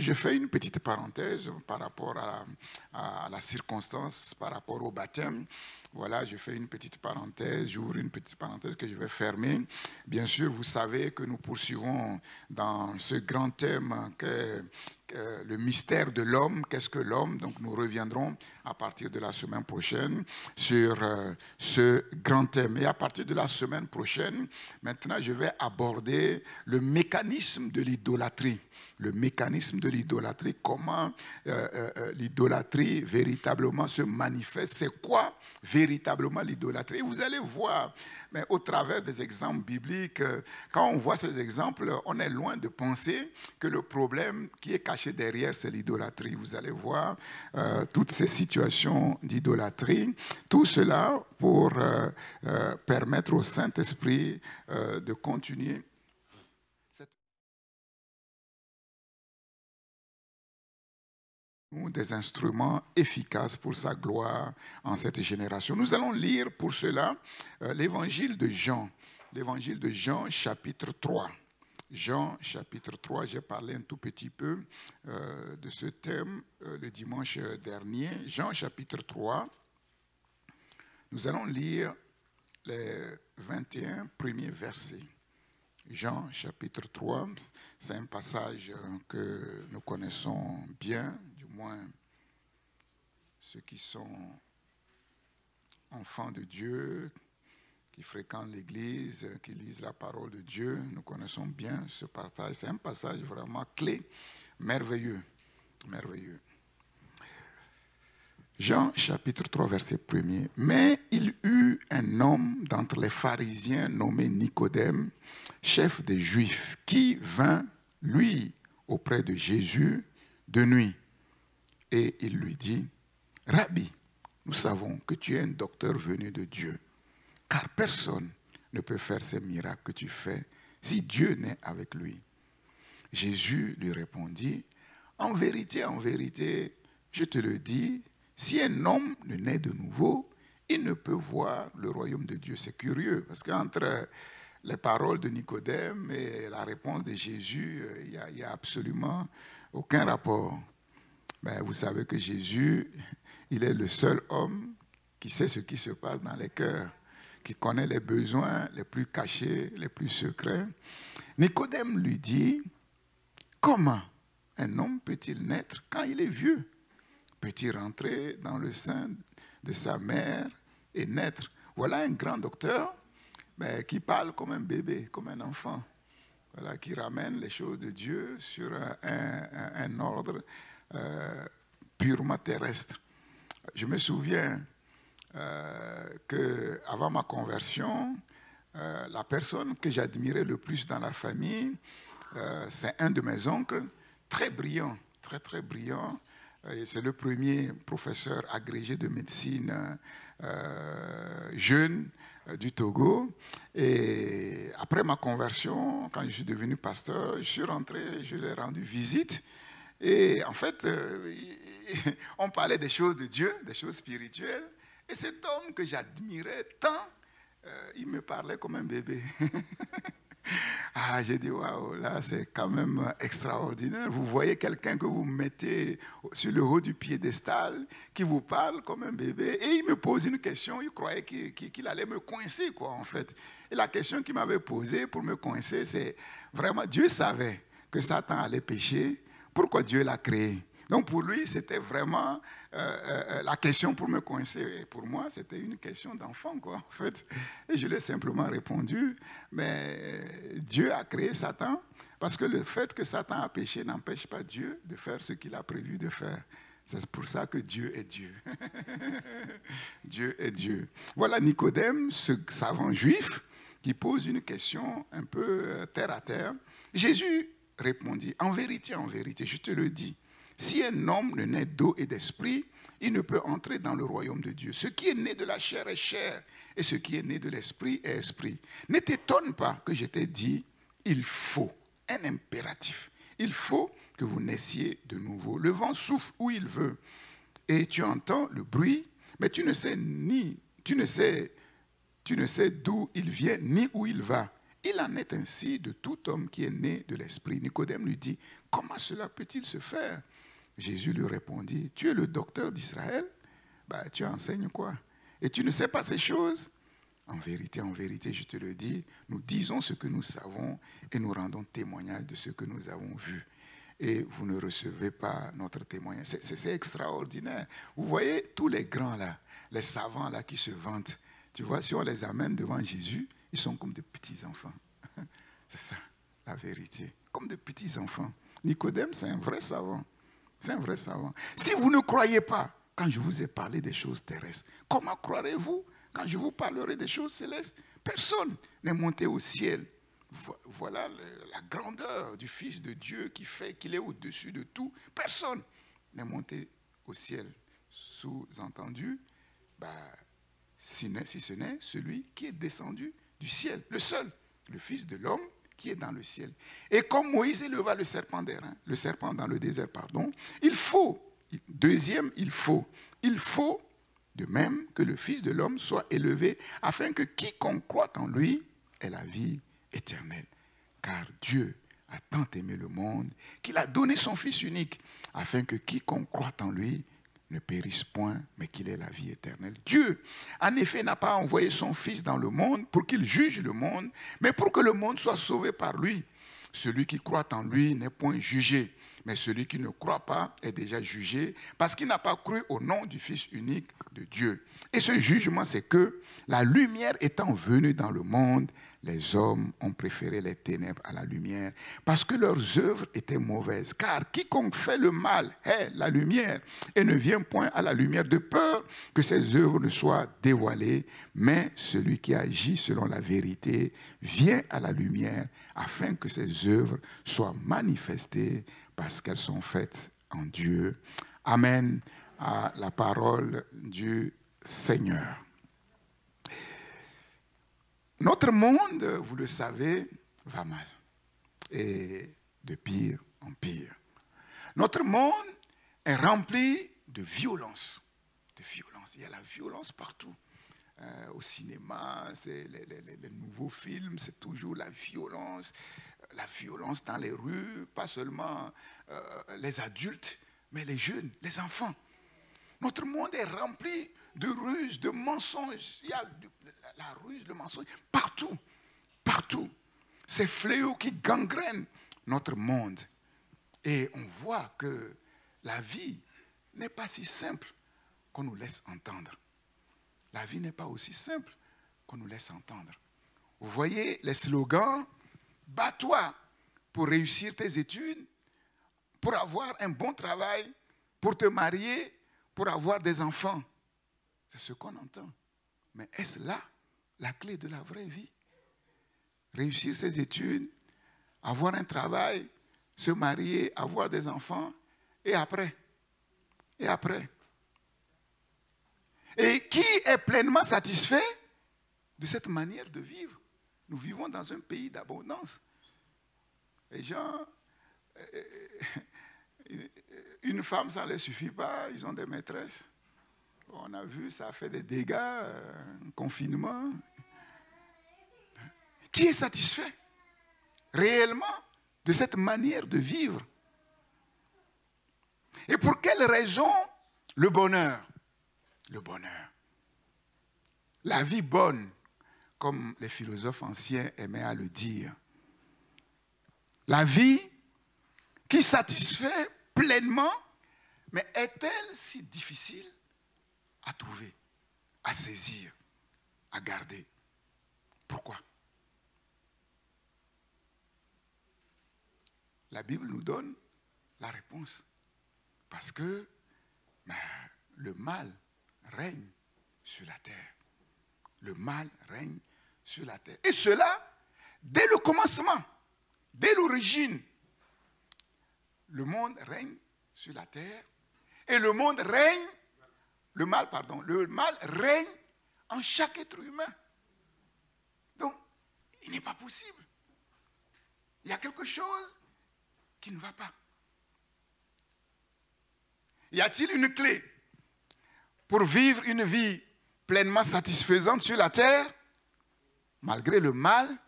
je fais une petite parenthèse par rapport à la circonstance, par rapport au baptême. Voilà, je fais une petite parenthèse, j'ouvre une petite parenthèse que je vais fermer. Bien sûr, vous savez que nous poursuivons dans ce grand thème que le mystère de l'homme, qu'est-ce que l'homme? Donc nous reviendrons à partir de la semaine prochaine sur ce grand thème. Et à partir de la semaine prochaine, maintenant je vais aborder le mécanisme de l'idolâtrie. Le mécanisme de l'idolâtrie, comment l'idolâtrie véritablement se manifeste, c'est quoi véritablement l'idolâtrie. Vous allez voir, mais au travers des exemples bibliques, quand on voit ces exemples, on est loin de penser que le problème qui est caché derrière, c'est l'idolâtrie. Vous allez voir toutes ces situations d'idolâtrie, tout cela pour permettre au Saint-Esprit de continuer des instruments efficaces pour sa gloire en cette génération. Nous allons lire pour cela l'évangile de Jean chapitre 3. Jean chapitre 3, j'ai parlé un tout petit peu de ce thème le dimanche dernier. Jean chapitre 3, nous allons lire les 21 premiers versets. Jean chapitre 3, c'est un passage que nous connaissons bien, du moins ceux qui sont enfants de Dieu, qui fréquentent l'Église, qui lisent la parole de Dieu. Nous connaissons bien ce passage. C'est un passage vraiment clé, merveilleux, merveilleux. Jean chapitre 3, verset 1er. Mais il eut un homme d'entre les pharisiens nommé Nicodème, chef des Juifs, qui vint, lui, auprès de Jésus de nuit. Et il lui dit, « Rabbi, nous savons que tu es un docteur venu de Dieu, car personne ne peut faire ces miracles que tu fais si Dieu n'est avec lui. » Jésus lui répondit, « En vérité, je te le dis, si un homme ne naît de nouveau, il ne peut voir le royaume de Dieu. » C'est curieux, parce qu'entre les paroles de Nicodème et la réponse de Jésus, il n'y a absolument aucun rapport. Mais vous savez que Jésus, il est le seul homme qui sait ce qui se passe dans les cœurs, qui connaît les besoins les plus cachés, les plus secrets. Nicodème lui dit, « Comment un homme peut-il naître quand il est vieux? Peut-il rentrer dans le sein de sa mère et naître? » Voilà un grand docteur mais qui parle comme un bébé, comme un enfant, voilà, qui ramène les choses de Dieu sur un ordre purement terrestre. Je me souviens qu'avant ma conversion, la personne que j'admirais le plus dans la famille, c'est un de mes oncles, très brillant, très brillant. C'est le premier professeur agrégé de médecine jeune du Togo. Et après ma conversion, quand je suis devenu pasteur, je suis rentré, je lui ai rendu visite. Et en fait, on parlait des choses de Dieu, des choses spirituelles. Et cet homme que j'admirais tant, il me parlait comme un bébé. Ah, j'ai dit, waouh, là, c'est quand même extraordinaire. Vous voyez quelqu'un que vous mettez sur le haut du piédestal, qui vous parle comme un bébé, et il me pose une question, il croyait qu'il allait me coincer, quoi, en fait. Et la question qu'il m'avait posée pour me coincer, c'est vraiment, Dieu savait que Satan allait pécher, pourquoi Dieu l'a créé? Donc pour lui, c'était vraiment la question pour me coincer. Et pour moi, c'était une question d'enfant, quoi, en fait. Et je lui ai simplement répondu, mais Dieu a créé Satan parce que le fait que Satan a péché n'empêche pas Dieu de faire ce qu'il a prévu de faire. C'est pour ça que Dieu est Dieu. Dieu est Dieu. Voilà Nicodème, ce savant juif, qui pose une question un peu terre à terre. Jésus répondit, en vérité, je te le dis, si un homme ne naît d'eau et d'esprit, il ne peut entrer dans le royaume de Dieu. Ce qui est né de la chair est chair, et ce qui est né de l'esprit est esprit. Ne t'étonne pas que je t'ai dit, il faut, un impératif, il faut que vous naissiez de nouveau. Le vent souffle où il veut, et tu entends le bruit, mais tu ne sais d'où il vient, ni où il va. Il en est ainsi de tout homme qui est né de l'Esprit. Nicodème lui dit, comment cela peut-il se faire? Jésus lui répondit, tu es le docteur d'Israël? Tu enseignes quoi? Et tu ne sais pas ces choses? En vérité, je te le dis, nous disons ce que nous savons et nous rendons témoignage de ce que nous avons vu. Et vous ne recevez pas notre témoignage. C'est extraordinaire. Vous voyez tous les grands là, les savants là qui se vantent. Tu vois, si on les amène devant Jésus, ils sont comme de petits enfants. C'est ça, la vérité. Comme de petits enfants. Nicodème, c'est un vrai savant. C'est un vrai savant. Si vous ne croyez pas quand je vous ai parlé des choses terrestres, comment croirez-vous quand je vous parlerai des choses célestes? Personne n'est monté au ciel. Voilà la grandeur du Fils de Dieu qui fait qu'il est au-dessus de tout. Personne n'est monté au ciel. Sous-entendu, si ce n'est celui qui est descendu du ciel, le seul, le Fils de l'homme qui est dans le ciel. Et comme Moïse éleva le serpent dans le désert, il faut de même que le Fils de l'homme soit élevé, afin que quiconque croit en lui ait la vie éternelle. Car Dieu a tant aimé le monde qu'il a donné son Fils unique, afin que quiconque croit en lui ne périsse point, mais qu'il ait la vie éternelle. Dieu, en effet, n'a pas envoyé son Fils dans le monde pour qu'il juge le monde, mais pour que le monde soit sauvé par lui. Celui qui croit en lui n'est point jugé, mais celui qui ne croit pas est déjà jugé, parce qu'il n'a pas cru au nom du Fils unique de Dieu. Et ce jugement, c'est que la lumière étant venue dans le monde, les hommes ont préféré les ténèbres à la lumière, parce que leurs œuvres étaient mauvaises. Car quiconque fait le mal hait la lumière et ne vient point à la lumière de peur que ses œuvres ne soient dévoilées. Mais celui qui agit selon la vérité vient à la lumière, afin que ses œuvres soient manifestées, parce qu'elles sont faites en Dieu. Amen à la parole du Seigneur. Notre monde, vous le savez, va mal. Et de pire en pire. Notre monde est rempli de violence. De violence. Il y a la violence partout. Au cinéma, c'est les nouveaux films, c'est toujours la violence. La violence dans les rues, pas seulement les adultes, mais les jeunes, les enfants. Notre monde est rempli de ruses, de mensonges. Il y a la ruse, le mensonge, partout, partout. Ces fléaux qui gangrènent notre monde. Et on voit que la vie n'est pas si simple qu'on nous laisse entendre. La vie n'est pas aussi simple qu'on nous laisse entendre. Vous voyez les slogans, bats-toi pour réussir tes études, pour avoir un bon travail, pour te marier, pour avoir des enfants. C'est ce qu'on entend. Mais est-ce là la clé de la vraie vie? Réussir ses études, avoir un travail, se marier, avoir des enfants, et après? Et après? Et qui est pleinement satisfait de cette manière de vivre? Nous vivons dans un pays d'abondance. Les gens, une femme, ça ne leur suffit pas, ils ont des maîtresses. On a vu, ça a fait des dégâts, un confinement. Qui est satisfait réellement de cette manière de vivre? Et pour quelle raison le bonheur? Le bonheur. La vie bonne, comme les philosophes anciens aimaient à le dire. La vie qui satisfait pleinement, mais est-elle si difficile à trouver, à saisir, à garder? Pourquoi? La Bible nous donne la réponse. Parce que le mal règne sur la terre. Le mal règne sur la terre. Et cela, dès le commencement, dès l'origine. Le monde règne sur la terre et le mal règne en chaque être humain. Donc, il n'est pas possible. Il y a quelque chose qui ne va pas. Y a-t-il une clé pour vivre une vie pleinement satisfaisante sur la terre, malgré le mal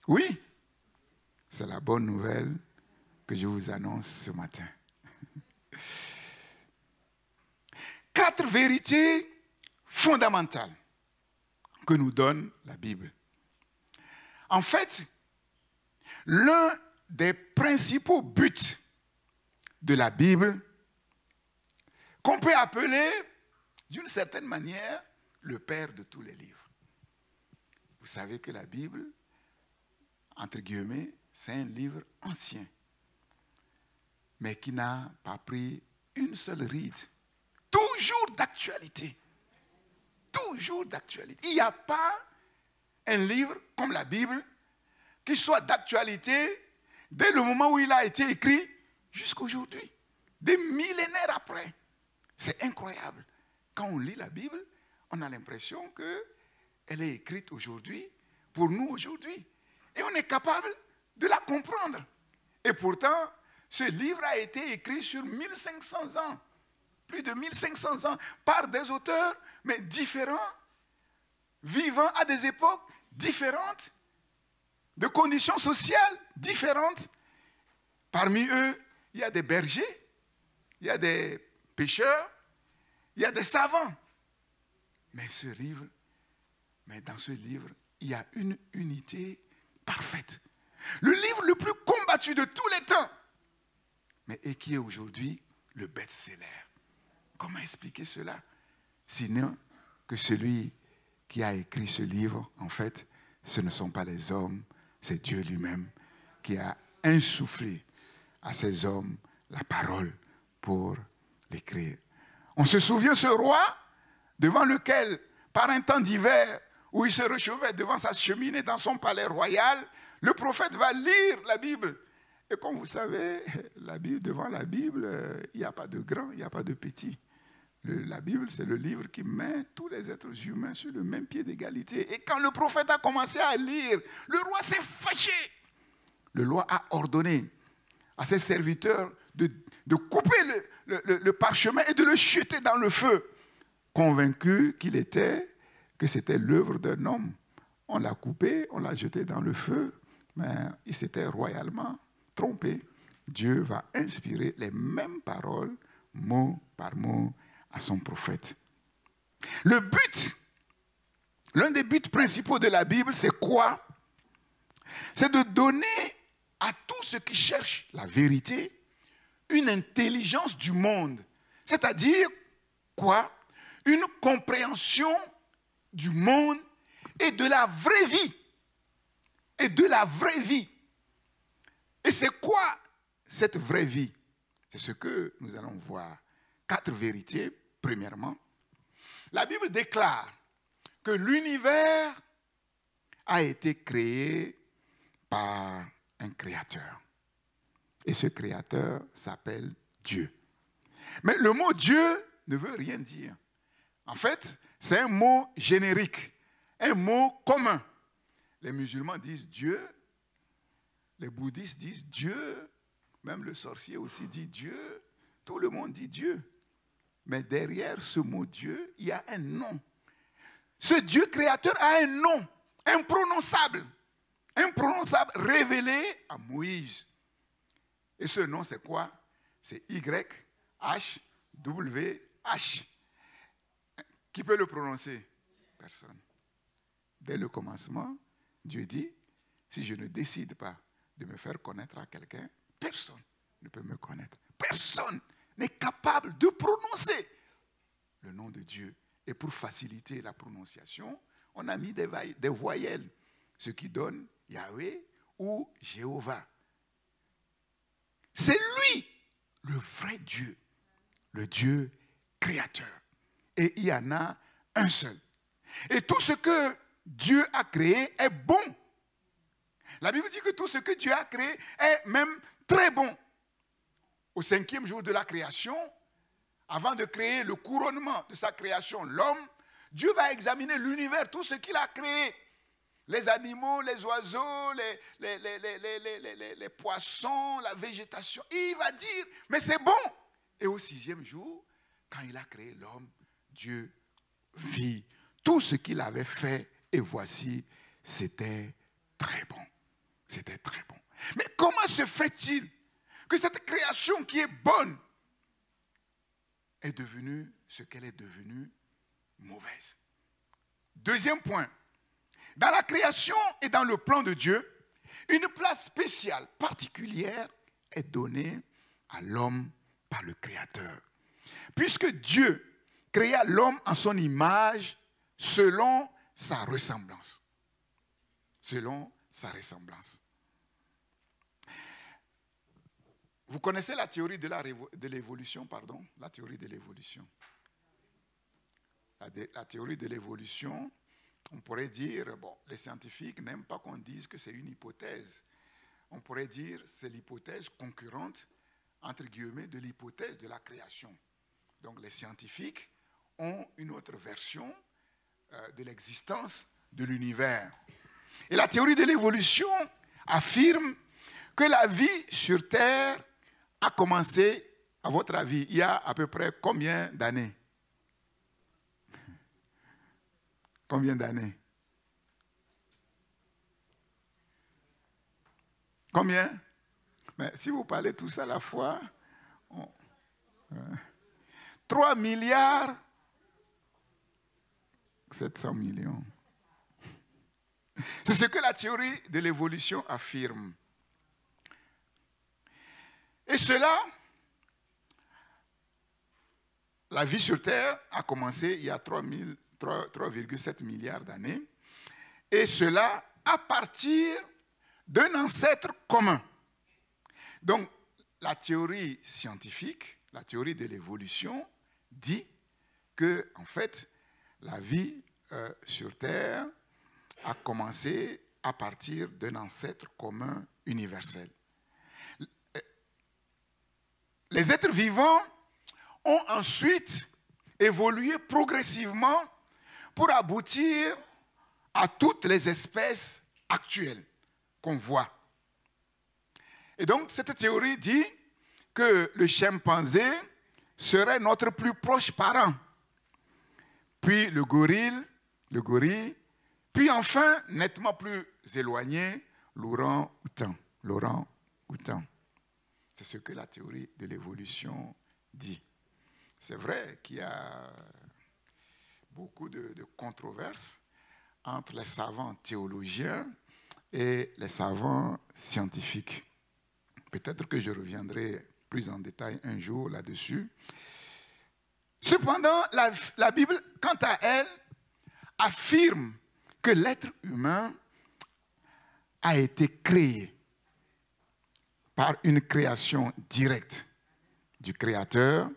Oui, c'est la bonne nouvelle que je vous annonce ce matin. 4 vérités fondamentales que nous donne la Bible. En fait, l'un des principaux buts de la Bible, qu'on peut appeler d'une certaine manière le père de tous les livres. Vous savez que la Bible, entre guillemets, c'est un livre ancien, mais qui n'a pas pris une seule ride. Toujours d'actualité. Toujours d'actualité. Il n'y a pas un livre comme la Bible qui soit d'actualité dès le moment où il a été écrit jusqu'à aujourd'hui. Des millénaires après. C'est incroyable. Quand on lit la Bible, on a l'impression qu'elle est écrite aujourd'hui, pour nous aujourd'hui. Et on est capable de la comprendre. Et pourtant, ce livre a été écrit sur 1500 ans. Plus de 1500 ans, par des auteurs, mais différents, vivant à des époques différentes, de conditions sociales différentes. Parmi eux, il y a des bergers, il y a des pêcheurs, il y a des savants. Mais dans ce livre, il y a une unité parfaite. Le livre le plus combattu de tous les temps, et qui est aujourd'hui le best-seller. Comment expliquer cela? Sinon que celui qui a écrit ce livre, en fait, ce ne sont pas les hommes, c'est Dieu lui-même qui a insufflé à ces hommes la parole pour l'écrire. On se souvient ce roi devant lequel, par un temps d'hiver, où il se réchauffait devant sa cheminée dans son palais royal, le prophète va lire la Bible. Et comme vous savez, devant la Bible, il n'y a pas de grand, il n'y a pas de petit. La Bible, c'est le livre qui met tous les êtres humains sur le même pied d'égalité. Et quand le prophète a commencé à lire, le roi s'est fâché. Le roi a ordonné à ses serviteurs de couper le parchemin et de le jeter dans le feu, convaincu que c'était l'œuvre d'un homme. On l'a coupé, on l'a jeté dans le feu, mais il s'était royalement trompé. Dieu va inspirer les mêmes paroles, mot par mot, à son prophète. L'un des buts principaux de la Bible, c'est quoi? C'est de donner à tous ceux qui cherchent la vérité une intelligence du monde. C'est-à-dire quoi? Une compréhension du monde et de la vraie vie. Et de la vraie vie. Et c'est quoi cette vraie vie? C'est ce que nous allons voir. 4 vérités. Premièrement, la Bible déclare que l'univers a été créé par un créateur. Et ce créateur s'appelle Dieu. Mais le mot Dieu ne veut rien dire. En fait, c'est un mot générique, un mot commun. Les musulmans disent Dieu, les bouddhistes disent Dieu, même le sorcier aussi dit Dieu, tout le monde dit Dieu. Mais derrière ce mot Dieu, il y a un nom. Ce Dieu créateur a un nom imprononçable révélé à Moïse. Et ce nom, c'est quoi? C'est YHWH. Qui peut le prononcer? Personne. Dès le commencement, Dieu dit, si je ne décide pas de me faire connaître à quelqu'un, personne ne peut me connaître. Personne n'est capable de prononcer le nom de Dieu. Et pour faciliter la prononciation, on a mis des voyelles, ce qui donne Yahweh ou Jéhovah. C'est lui, le vrai Dieu, le Dieu créateur. Et il y en a un seul. Et tout ce que Dieu a créé est bon. La Bible dit que tout ce que Dieu a créé est même très bon. Au 5e jour de la création, avant de créer le couronnement de sa création, l'homme, Dieu va examiner l'univers, tout ce qu'il a créé. Les animaux, les oiseaux, les poissons, la végétation. Et il va dire, mais c'est bon. Et au 6e jour, quand il a créé l'homme, Dieu vit tout ce qu'il avait fait et voici, c'était très bon. c'était très bon. Mais comment se fait-il que cette création qui est bonne est devenue ce qu'elle est devenue mauvaise? Deuxième point, dans la création et dans le plan de Dieu, une place spéciale, particulière, est donnée à l'homme par le Créateur. Puisque Dieu créa l'homme en son image selon sa ressemblance. Selon sa ressemblance. Vous connaissez la théorie de l'évolution, pardon, la théorie de l'évolution. La théorie de l'évolution, on pourrait dire, bon, les scientifiques n'aiment pas qu'on dise que c'est une hypothèse. On pourrait dire que c'est l'hypothèse concurrente, entre guillemets, de l'hypothèse de la création. Donc les scientifiques ont une autre version de l'existence de l'univers. Et la théorie de l'évolution affirme que la vie sur Terre a commencé, à votre avis, il y a à peu près combien d'années? Combien d'années? Combien? Mais si vous parlez tous à la fois, 3 milliards 700 millions. C'est ce que la théorie de l'évolution affirme. Et cela, la vie sur Terre a commencé il y a 3,7 milliards d'années. Et cela à partir d'un ancêtre commun. Donc, la théorie scientifique, la théorie de l'évolution, dit que, en fait, la vie sur Terre a commencé à partir d'un ancêtre commun universel. Les êtres vivants ont ensuite évolué progressivement pour aboutir à toutes les espèces actuelles qu'on voit. Et donc, cette théorie dit que le chimpanzé serait notre plus proche parent, puis le gorille, puis enfin, nettement plus éloigné, l'orang-outan. C'est ce que la théorie de l'évolution dit. C'est vrai qu'il y a beaucoup de controverses entre les savants théologiens et les savants scientifiques. Peut-être que je reviendrai plus en détail un jour là-dessus. Cependant, la Bible, quant à elle, affirme que l'être humain a été créé par une création directe du Créateur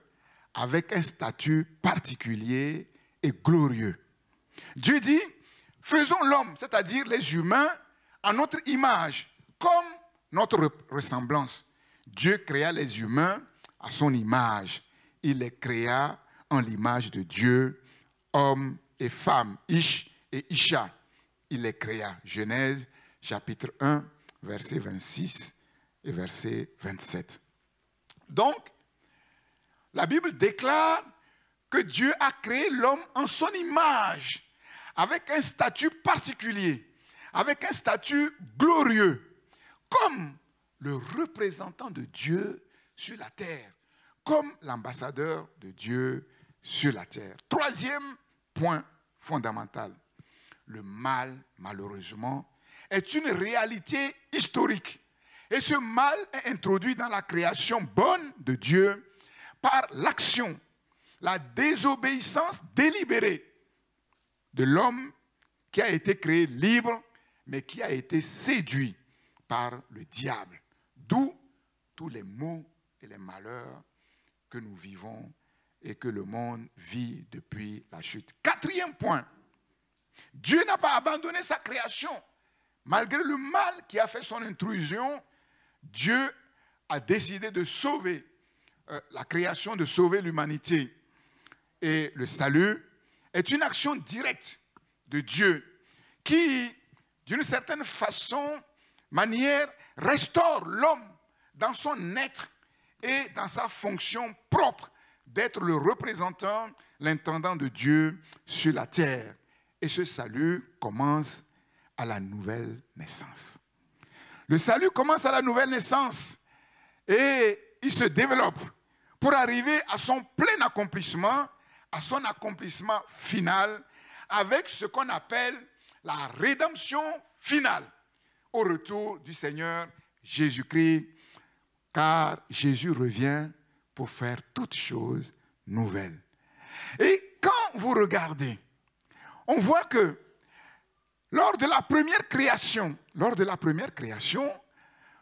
avec un statut particulier et glorieux. Dieu dit, faisons l'homme, c'est-à-dire les humains, en notre image, comme notre ressemblance. Dieu créa les humains à son image. Il les créa en l'image de Dieu, hommes et femmes, Ish et Isha. Il les créa. Genèse, chapitre 1, verset 26 et verset 27. Donc, la Bible déclare que Dieu a créé l'homme en son image, avec un statut particulier, avec un statut glorieux, comme le représentant de Dieu sur la terre, comme l'ambassadeur de Dieu sur la terre. Troisième point fondamental, le mal, malheureusement, est une réalité historique. Et ce mal est introduit dans la création bonne de Dieu par l'action, la désobéissance délibérée de l'homme qui a été créé libre, mais qui a été séduit par le diable. D'où tous les maux et les malheurs que nous vivons et que le monde vit depuis la chute. Quatrième point, Dieu n'a pas abandonné sa création. Malgré le mal qui a fait son intrusion, Dieu a décidé de sauver la création, de sauver l'humanité. Et le salut est une action directe de Dieu qui, d'une certaine manière, restaure l'homme dans son être et dans sa fonction propre d'être le représentant, l'intendant de Dieu sur la terre. Et ce salut commence à la nouvelle naissance. Le salut commence à la nouvelle naissance et il se développe pour arriver à son plein accomplissement, à son accomplissement final, avec ce qu'on appelle la rédemption finale, au retour du Seigneur Jésus-Christ, car Jésus revient pour faire toutes choses nouvelles. Et quand vous regardez, on voit que lors de la première création,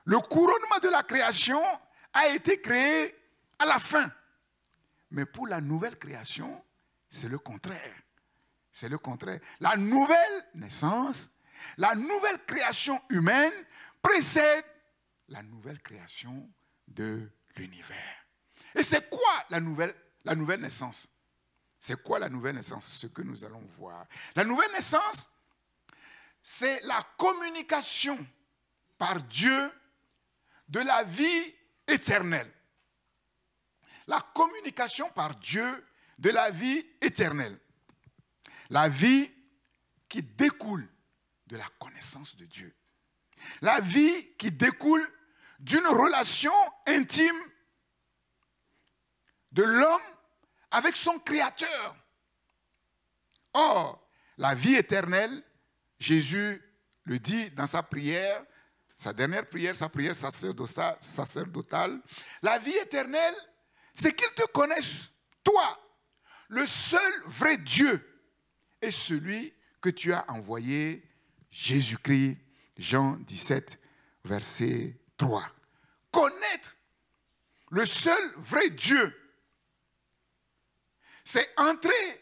le couronnement de la création a été créé à la fin. Mais pour la nouvelle création, c'est le contraire. C'est le contraire. La nouvelle naissance, la nouvelle création humaine précède la nouvelle création de l'univers. Et c'est quoi la nouvelle naissance? C'est quoi la nouvelle naissance? Ce que nous allons voir. La nouvelle naissance, c'est la communication par Dieu de la vie éternelle. La communication par Dieu de la vie éternelle. La vie qui découle de la connaissance de Dieu. La vie qui découle d'une relation intime de l'homme avec son Créateur. Or, la vie éternelle, Jésus le dit dans sa prière, sa dernière prière, sa prière sacerdotale, la vie éternelle, c'est qu'ils te connaissent, toi, le seul vrai Dieu, et celui que tu as envoyé, Jésus-Christ, Jean 17, verset 3. Connaître le seul vrai Dieu, c'est entrer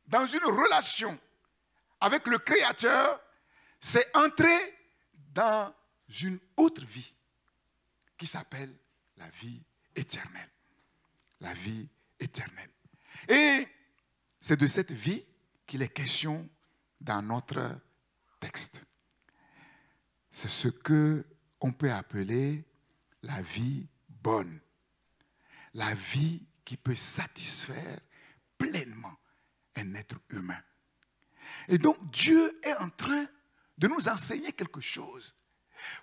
dans une relation avec le Créateur, c'est entrer dans une autre vie qui s'appelle la vie éternelle. La vie éternelle. Et c'est de cette vie qu'il est question dans notre texte. C'est ce qu'on peut appeler la vie bonne. La vie qui peut satisfaire pleinement un être humain. Et donc Dieu est en train de nous enseigner quelque chose.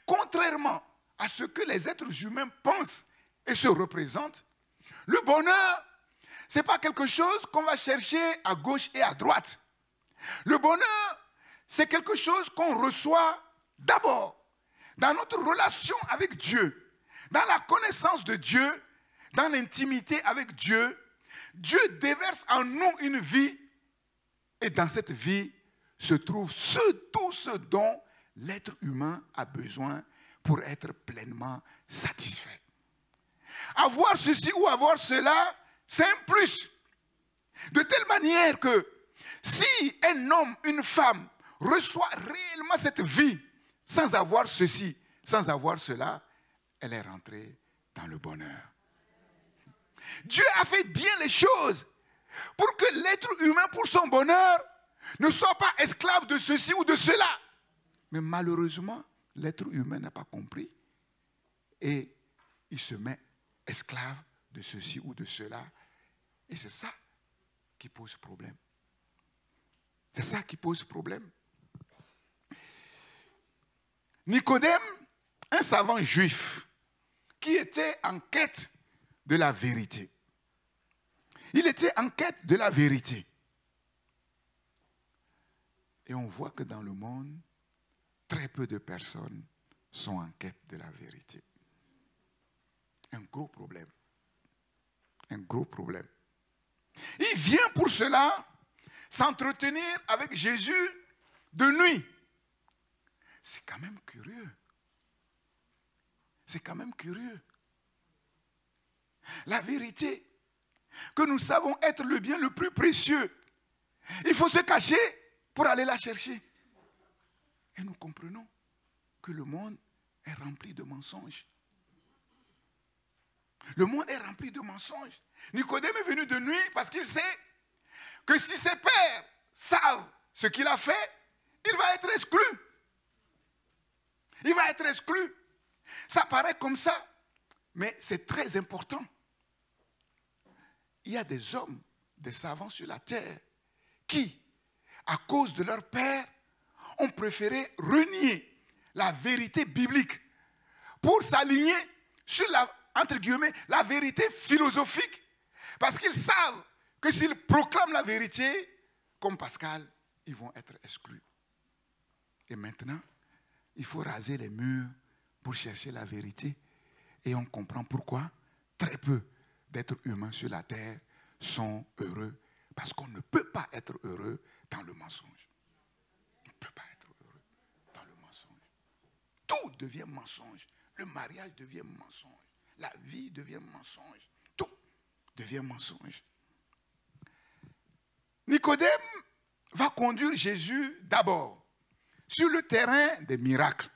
Contrairement à ce que les êtres humains pensent et se représentent, le bonheur, ce n'est pas quelque chose qu'on va chercher à gauche et à droite. Le bonheur, c'est quelque chose qu'on reçoit d'abord dans notre relation avec Dieu, dans la connaissance de Dieu, dans l'intimité avec Dieu. Dieu déverse en nous une vie et dans cette vie se trouve tout ce dont l'être humain a besoin pour être pleinement satisfait. Avoir ceci ou avoir cela, c'est un plus. De telle manière que si un homme, une femme reçoit réellement cette vie sans avoir ceci, sans avoir cela, elle est rentrée dans le bonheur. Dieu a fait bien les choses pour que l'être humain, pour son bonheur, ne soit pas esclave de ceci ou de cela. Mais malheureusement, l'être humain n'a pas compris et il se met esclave de ceci ou de cela. Et c'est ça qui pose problème. C'est ça qui pose problème. Nicodème, un savant juif qui était en quête de la vérité. Il était en quête de la vérité. Et on voit que dans le monde, très peu de personnes sont en quête de la vérité. Un gros problème. Un gros problème. Il vient pour cela s'entretenir avec Jésus de nuit. C'est quand même curieux. C'est quand même curieux. La vérité, que nous savons être le bien le plus précieux, il faut se cacher pour aller la chercher. Et nous comprenons que le monde est rempli de mensonges. Le monde est rempli de mensonges. Nicodème est venu de nuit parce qu'il sait que si ses pères savent ce qu'il a fait, il va être exclu. Il va être exclu. Ça paraît comme ça, mais c'est très important. Il y a des hommes, des savants sur la terre, qui, à cause de leur père, ont préféré renier la vérité biblique pour s'aligner sur entre guillemets, la vérité philosophique. Parce qu'ils savent que s'ils proclament la vérité, comme Pascal, ils vont être exclus. Et maintenant, il faut raser les murs pour chercher la vérité. Et on comprend pourquoi très peu d'êtres humains sur la terre sont heureux. Parce qu'on ne peut pas être heureux dans le mensonge. On ne peut pas être heureux dans le mensonge. Tout devient mensonge. Le mariage devient mensonge. La vie devient mensonge. Tout devient mensonge. Nicodème va conduire Jésus d'abord sur le terrain des miracles.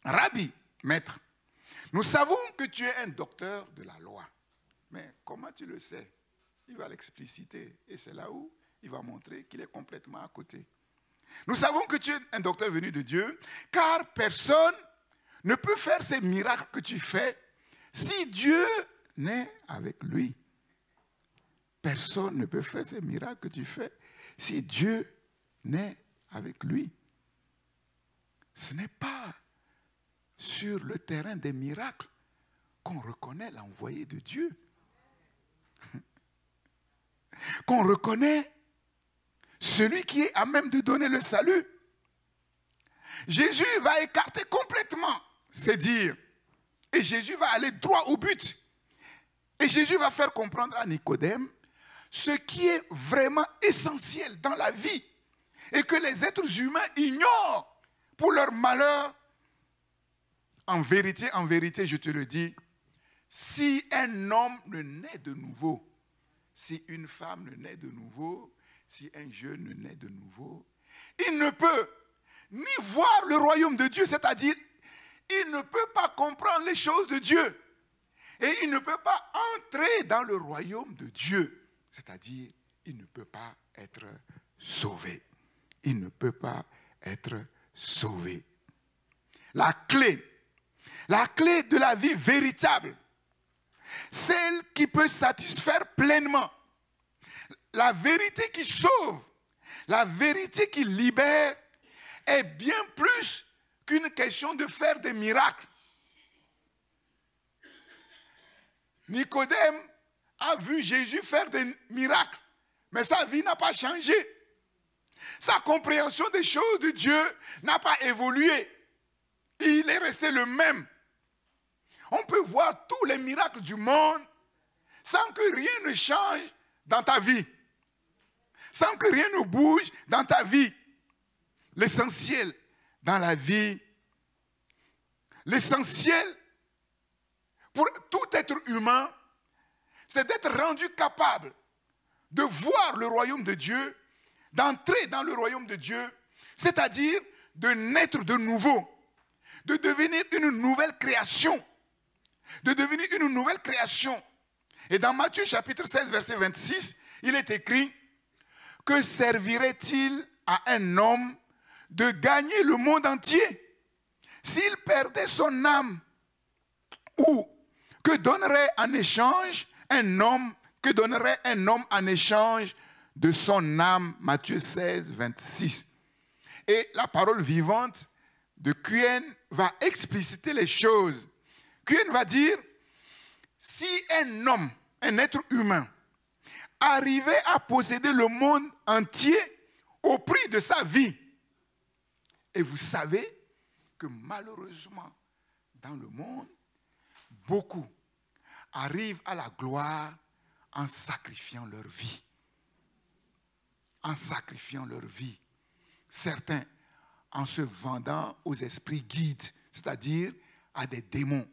Rabbi, maître, nous savons que tu es un docteur de la loi. Mais comment tu le sais? Il va l'expliciter. Et c'est là où il va montrer qu'il est complètement à côté. Nous savons que tu es un docteur venu de Dieu, car personne ne peut faire ces miracles que tu fais si Dieu n'est avec lui. Personne ne peut faire ces miracles que tu fais si Dieu n'est avec lui. Ce n'est pas sur le terrain des miracles qu'on reconnaît l'envoyé de Dieu. Qu'on reconnaît celui qui est à même de donner le salut. Jésus va écarter complètement ses dires. Et Jésus va aller droit au but. Et Jésus va faire comprendre à Nicodème ce qui est vraiment essentiel dans la vie et que les êtres humains ignorent pour leur malheur. En vérité, je te le dis, si un homme ne naît de nouveau, si une femme ne naît de nouveau, si un jeune ne naît de nouveau, il ne peut ni voir le royaume de Dieu, c'est-à-dire, il ne peut pas comprendre les choses de Dieu. Et il ne peut pas entrer dans le royaume de Dieu. C'est-à-dire, il ne peut pas être sauvé. Il ne peut pas être sauvé. La clé de la vie véritable, celle qui peut satisfaire pleinement, la vérité qui sauve, la vérité qui libère, est bien plus qu'une question de faire des miracles. Nicodème a vu Jésus faire des miracles, mais sa vie n'a pas changé. Sa compréhension des choses de Dieu n'a pas évolué. Il est resté le même. On peut voir tous les miracles du monde sans que rien ne change dans ta vie. Sans que rien ne bouge dans ta vie. L'essentiel dans la vie, l'essentiel pour tout être humain, c'est d'être rendu capable de voir le royaume de Dieu, d'entrer dans le royaume de Dieu, c'est-à-dire de naître de nouveau, de devenir une nouvelle création, de devenir une nouvelle création. Et dans Matthieu chapitre 16, verset 26, il est écrit, « Que servirait-il à un homme de gagner le monde entier s'il perdait son âme? Ou que donnerait en échange un homme en échange de son âme? » Matthieu 16, 26. Et la parole vivante de Kuyen va expliciter les choses. Kuyen va dire, si un homme, un être humain, arrivait à posséder le monde entier au prix de sa vie, et vous savez que malheureusement, dans le monde, beaucoup arrivent à la gloire en sacrifiant leur vie. En sacrifiant leur vie. Certains en se vendant aux esprits guides, c'est-à-dire à des démons.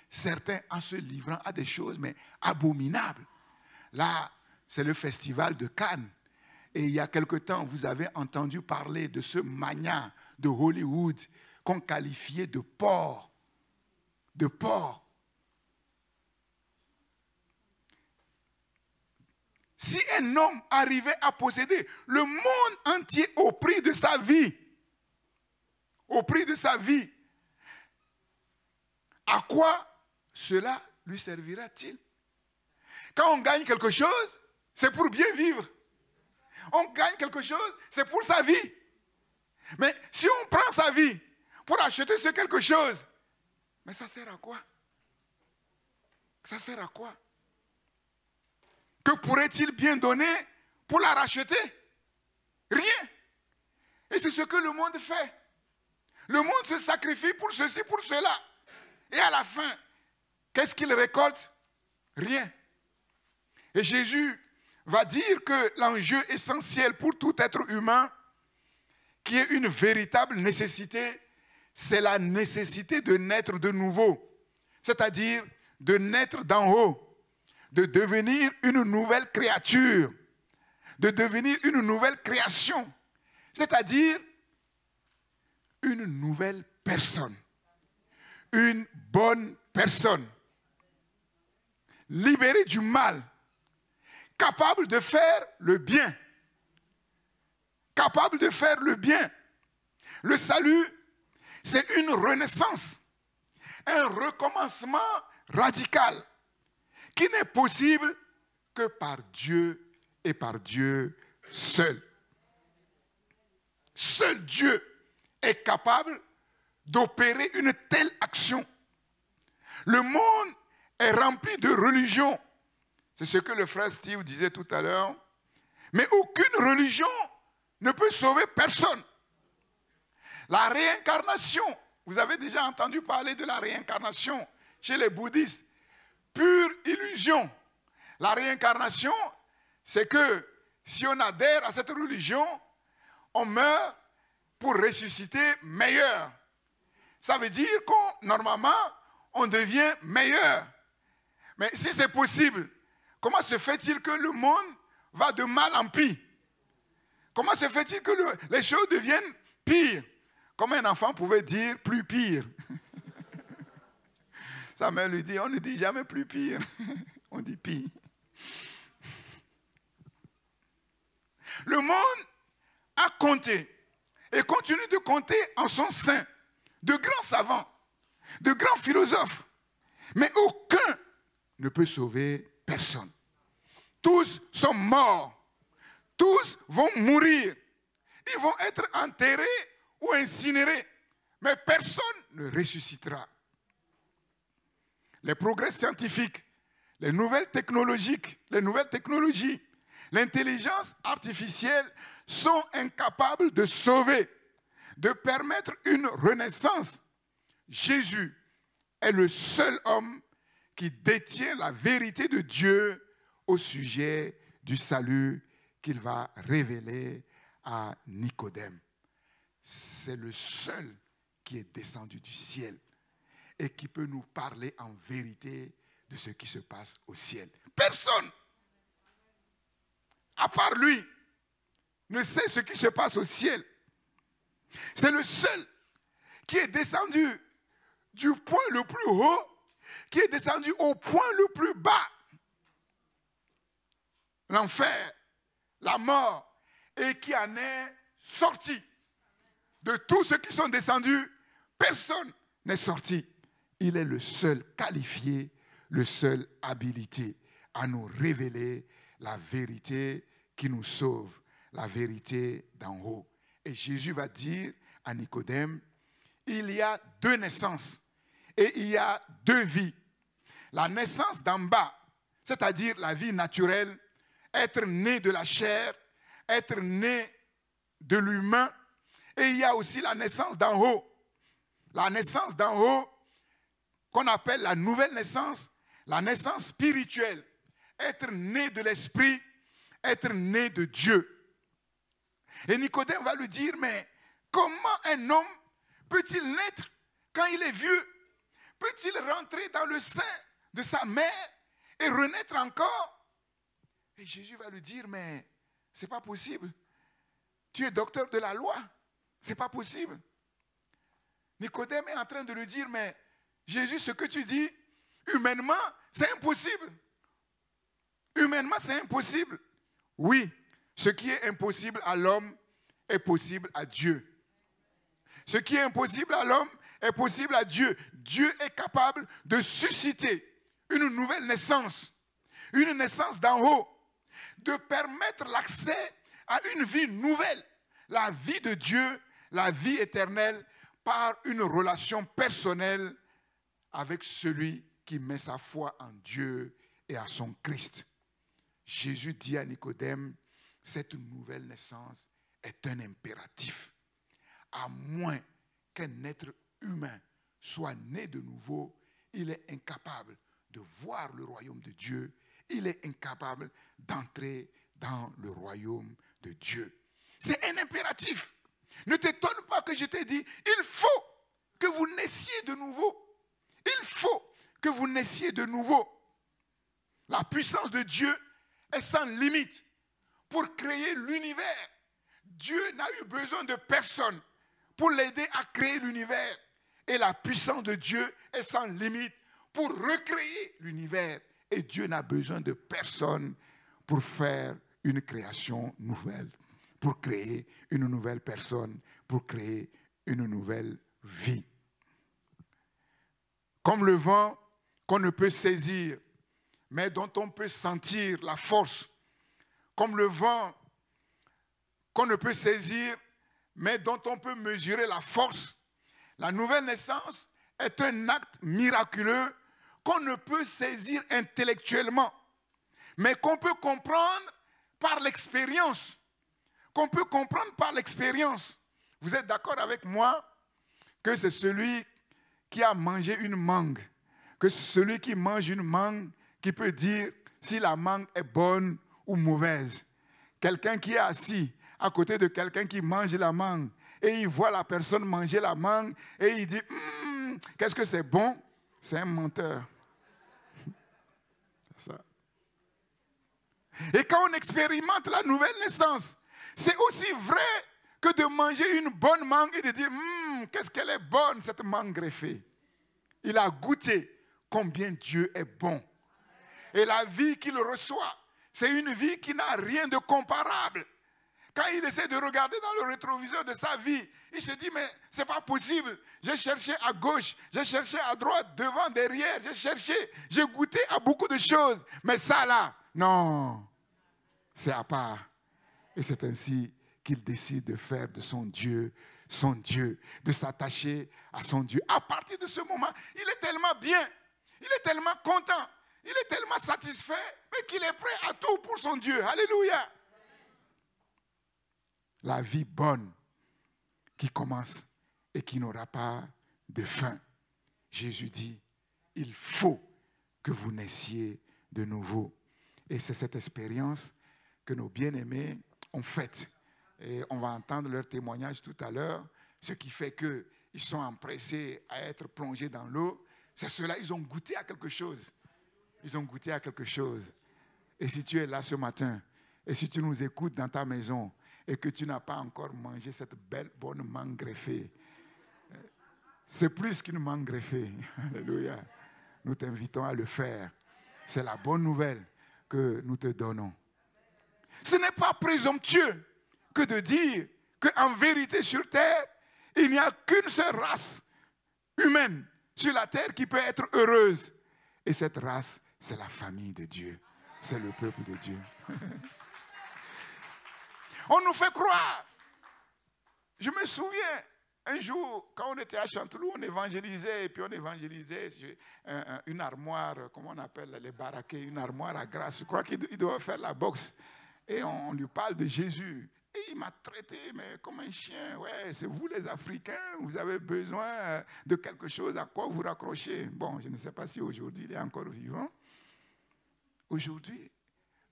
Certains en se livrant à des choses mais abominables. Là, c'est le festival de Cannes. Et il y a quelque temps, vous avez entendu parler de ce magnat de Hollywood qu'on qualifiait de porc. De porc. Si un homme arrivait à posséder le monde entier au prix de sa vie, à quoi cela lui servira-t-il? Quand on gagne quelque chose, c'est pour bien vivre. On gagne quelque chose, c'est pour sa vie. Mais si on prend sa vie pour acheter ce quelque chose, Mais ça sert à quoi? Ça sert à quoi? Que pourrait-il bien donner pour la racheter? Rien. Et c'est ce que le monde fait. Le monde se sacrifie pour ceci, pour cela. Et à la fin, qu'est-ce qu'il récolte? Rien. Et Jésus va dire que l'enjeu essentiel pour tout être humain, qui est une véritable nécessité, c'est la nécessité de naître de nouveau. C'est-à-dire de naître d'en haut, de devenir une nouvelle créature, de devenir une nouvelle création, c'est-à-dire une nouvelle personne, une bonne personne, libérée du mal, capable de faire le bien, capable de faire le bien. Le salut, c'est une renaissance, un recommencement radical qui n'est possible que par Dieu et par Dieu seul. Seul Dieu est capable d'opérer une telle action. Le monde est rempli de religions. C'est ce que le frère Steve disait tout à l'heure. Mais aucune religion ne peut sauver personne. La réincarnation, vous avez déjà entendu parler de la réincarnation chez les bouddhistes. Pure illusion. La réincarnation, c'est que si on adhère à cette religion, on meurt pour ressusciter meilleur. Ça veut dire qu'on, normalement, on devient meilleur. Mais si c'est possible, comment se fait-il que le monde va de mal en pire? Comment se fait-il que les choses deviennent pires? Comme un enfant pouvait dire plus pire. Sa mère lui dit, on ne dit jamais plus pire. On dit pire. Le monde a compté et continue de compter en son sein de grands savants, de grands philosophes. Mais aucun ne peut sauver personne. Tous sont morts. Tous vont mourir. Ils vont être enterrés ou incinérés. Mais personne ne ressuscitera. Les progrès scientifiques, les nouvelles technologies, l'intelligence artificielle sont incapables de sauver, de permettre une renaissance. Jésus est le seul homme qui détient la vérité de Dieu au sujet du salut qu'il va révéler à Nicodème. C'est le seul qui est descendu du ciel et qui peut nous parler en vérité de ce qui se passe au ciel. Personne, à part lui, ne sait ce qui se passe au ciel. C'est le seul qui est descendu du point le plus haut, qui est descendu au point le plus bas. L'enfer, la mort, et qui en est sorti. De tous ceux qui sont descendus, personne n'est sorti. Il est le seul qualifié, le seul habilité à nous révéler la vérité qui nous sauve, la vérité d'en haut. Et Jésus va dire à Nicodème, il y a deux naissances et il y a deux vies. La naissance d'en bas, c'est-à-dire la vie naturelle, être né de la chair, être né de l'humain, et il y a aussi la naissance d'en haut. La naissance d'en haut, qu'on appelle la nouvelle naissance, la naissance spirituelle. Être né de l'esprit, être né de Dieu. Et Nicodème va lui dire, mais comment un homme peut-il naître quand il est vieux? Peut-il rentrer dans le sein de sa mère et renaître encore? Et Jésus va lui dire, mais ce n'est pas possible. Tu es docteur de la loi. Ce n'est pas possible. Nicodème est en train de lui dire, mais Jésus, ce que tu dis, humainement, c'est impossible. Humainement, c'est impossible. Oui, ce qui est impossible à l'homme est possible à Dieu. Ce qui est impossible à l'homme est possible à Dieu. Dieu est capable de susciter une nouvelle naissance, une naissance d'en haut, de permettre l'accès à une vie nouvelle, la vie de Dieu, la vie éternelle, par une relation personnelle avec celui qui met sa foi en Dieu et à son Christ. Jésus dit à Nicodème, cette nouvelle naissance est un impératif. À moins qu'un être humain soit né de nouveau, il est incapable de voir le royaume de Dieu. Il est incapable d'entrer dans le royaume de Dieu. C'est un impératif. Ne t'étonne pas que je t'ai dit, il faut que vous naissiez de nouveau. Il faut que vous naissiez de nouveau. La puissance de Dieu est sans limite pour créer l'univers. Dieu n'a eu besoin de personne pour l'aider à créer l'univers. Et la puissance de Dieu est sans limite pour recréer l'univers. Et Dieu n'a besoin de personne pour faire une création nouvelle, pour créer une nouvelle personne, pour créer une nouvelle vie. Comme le vent qu'on ne peut saisir, mais dont on peut sentir la force. Comme le vent qu'on ne peut saisir, mais dont on peut mesurer la force. La nouvelle naissance est un acte miraculeux qu'on ne peut saisir intellectuellement, mais qu'on peut comprendre par l'expérience. Qu'on peut comprendre par l'expérience. Vous êtes d'accord avec moi que c'est celui qui a mangé une mangue, que c'est celui qui mange une mangue qui peut dire si la mangue est bonne ou mauvaise. Quelqu'un qui est assis à côté de quelqu'un qui mange la mangue et il voit la personne manger la mangue et il dit qu'est-ce que c'est bon? C'est un menteur. C'est ça. Et quand on expérimente la nouvelle naissance, c'est aussi vrai que de manger une bonne mangue et de dire qu'est-ce qu'elle est bonne cette mangue greffée. Il a goûté combien Dieu est bon. Et la vie qu'il reçoit, c'est une vie qui n'a rien de comparable. Quand il essaie de regarder dans le rétroviseur de sa vie, il se dit, mais ce n'est pas possible. J'ai cherché à gauche, j'ai cherché à droite, devant, derrière, j'ai goûté à beaucoup de choses. Mais ça là, non, c'est à part. Et c'est ainsi qu'il décide de faire de son Dieu, de s'attacher à son Dieu. À partir de ce moment, il est tellement bien, il est tellement content, il est tellement satisfait, mais qu'il est prêt à tout pour son Dieu. Alléluia. La vie bonne qui commence et qui n'aura pas de fin. Jésus dit, il faut que vous naissiez de nouveau. Et c'est cette expérience que nos bien-aimés ont faite. Et on va entendre leur témoignage tout à l'heure. Ce qui fait qu'ils sont empressés à être plongés dans l'eau. C'est cela, ils ont goûté à quelque chose. Ils ont goûté à quelque chose. Et si tu es là ce matin, et si tu nous écoutes dans ta maison, et que tu n'as pas encore mangé cette belle, bonne mangue greffée, c'est plus qu'une mangue greffée. Alléluia. Nous t'invitons à le faire. C'est la bonne nouvelle que nous te donnons. Ce n'est pas présomptueux que de dire qu'en vérité sur terre, il n'y a qu'une seule race humaine sur la terre qui peut être heureuse. Et cette race, c'est la famille de Dieu. C'est le peuple de Dieu. On nous fait croire. Je me souviens, un jour, quand on était à Chanteloup, on évangélisait, et puis on évangélisait une armoire, comment on appelle les baraquets, une armoire à grâce. Je crois qu'il doit faire la boxe. Et on lui parle de Jésus. Et il m'a traité mais comme un chien. Ouais, c'est vous les Africains, vous avez besoin de quelque chose à quoi vous raccrocher. Bon, je ne sais pas si aujourd'hui il est encore vivant. Aujourd'hui,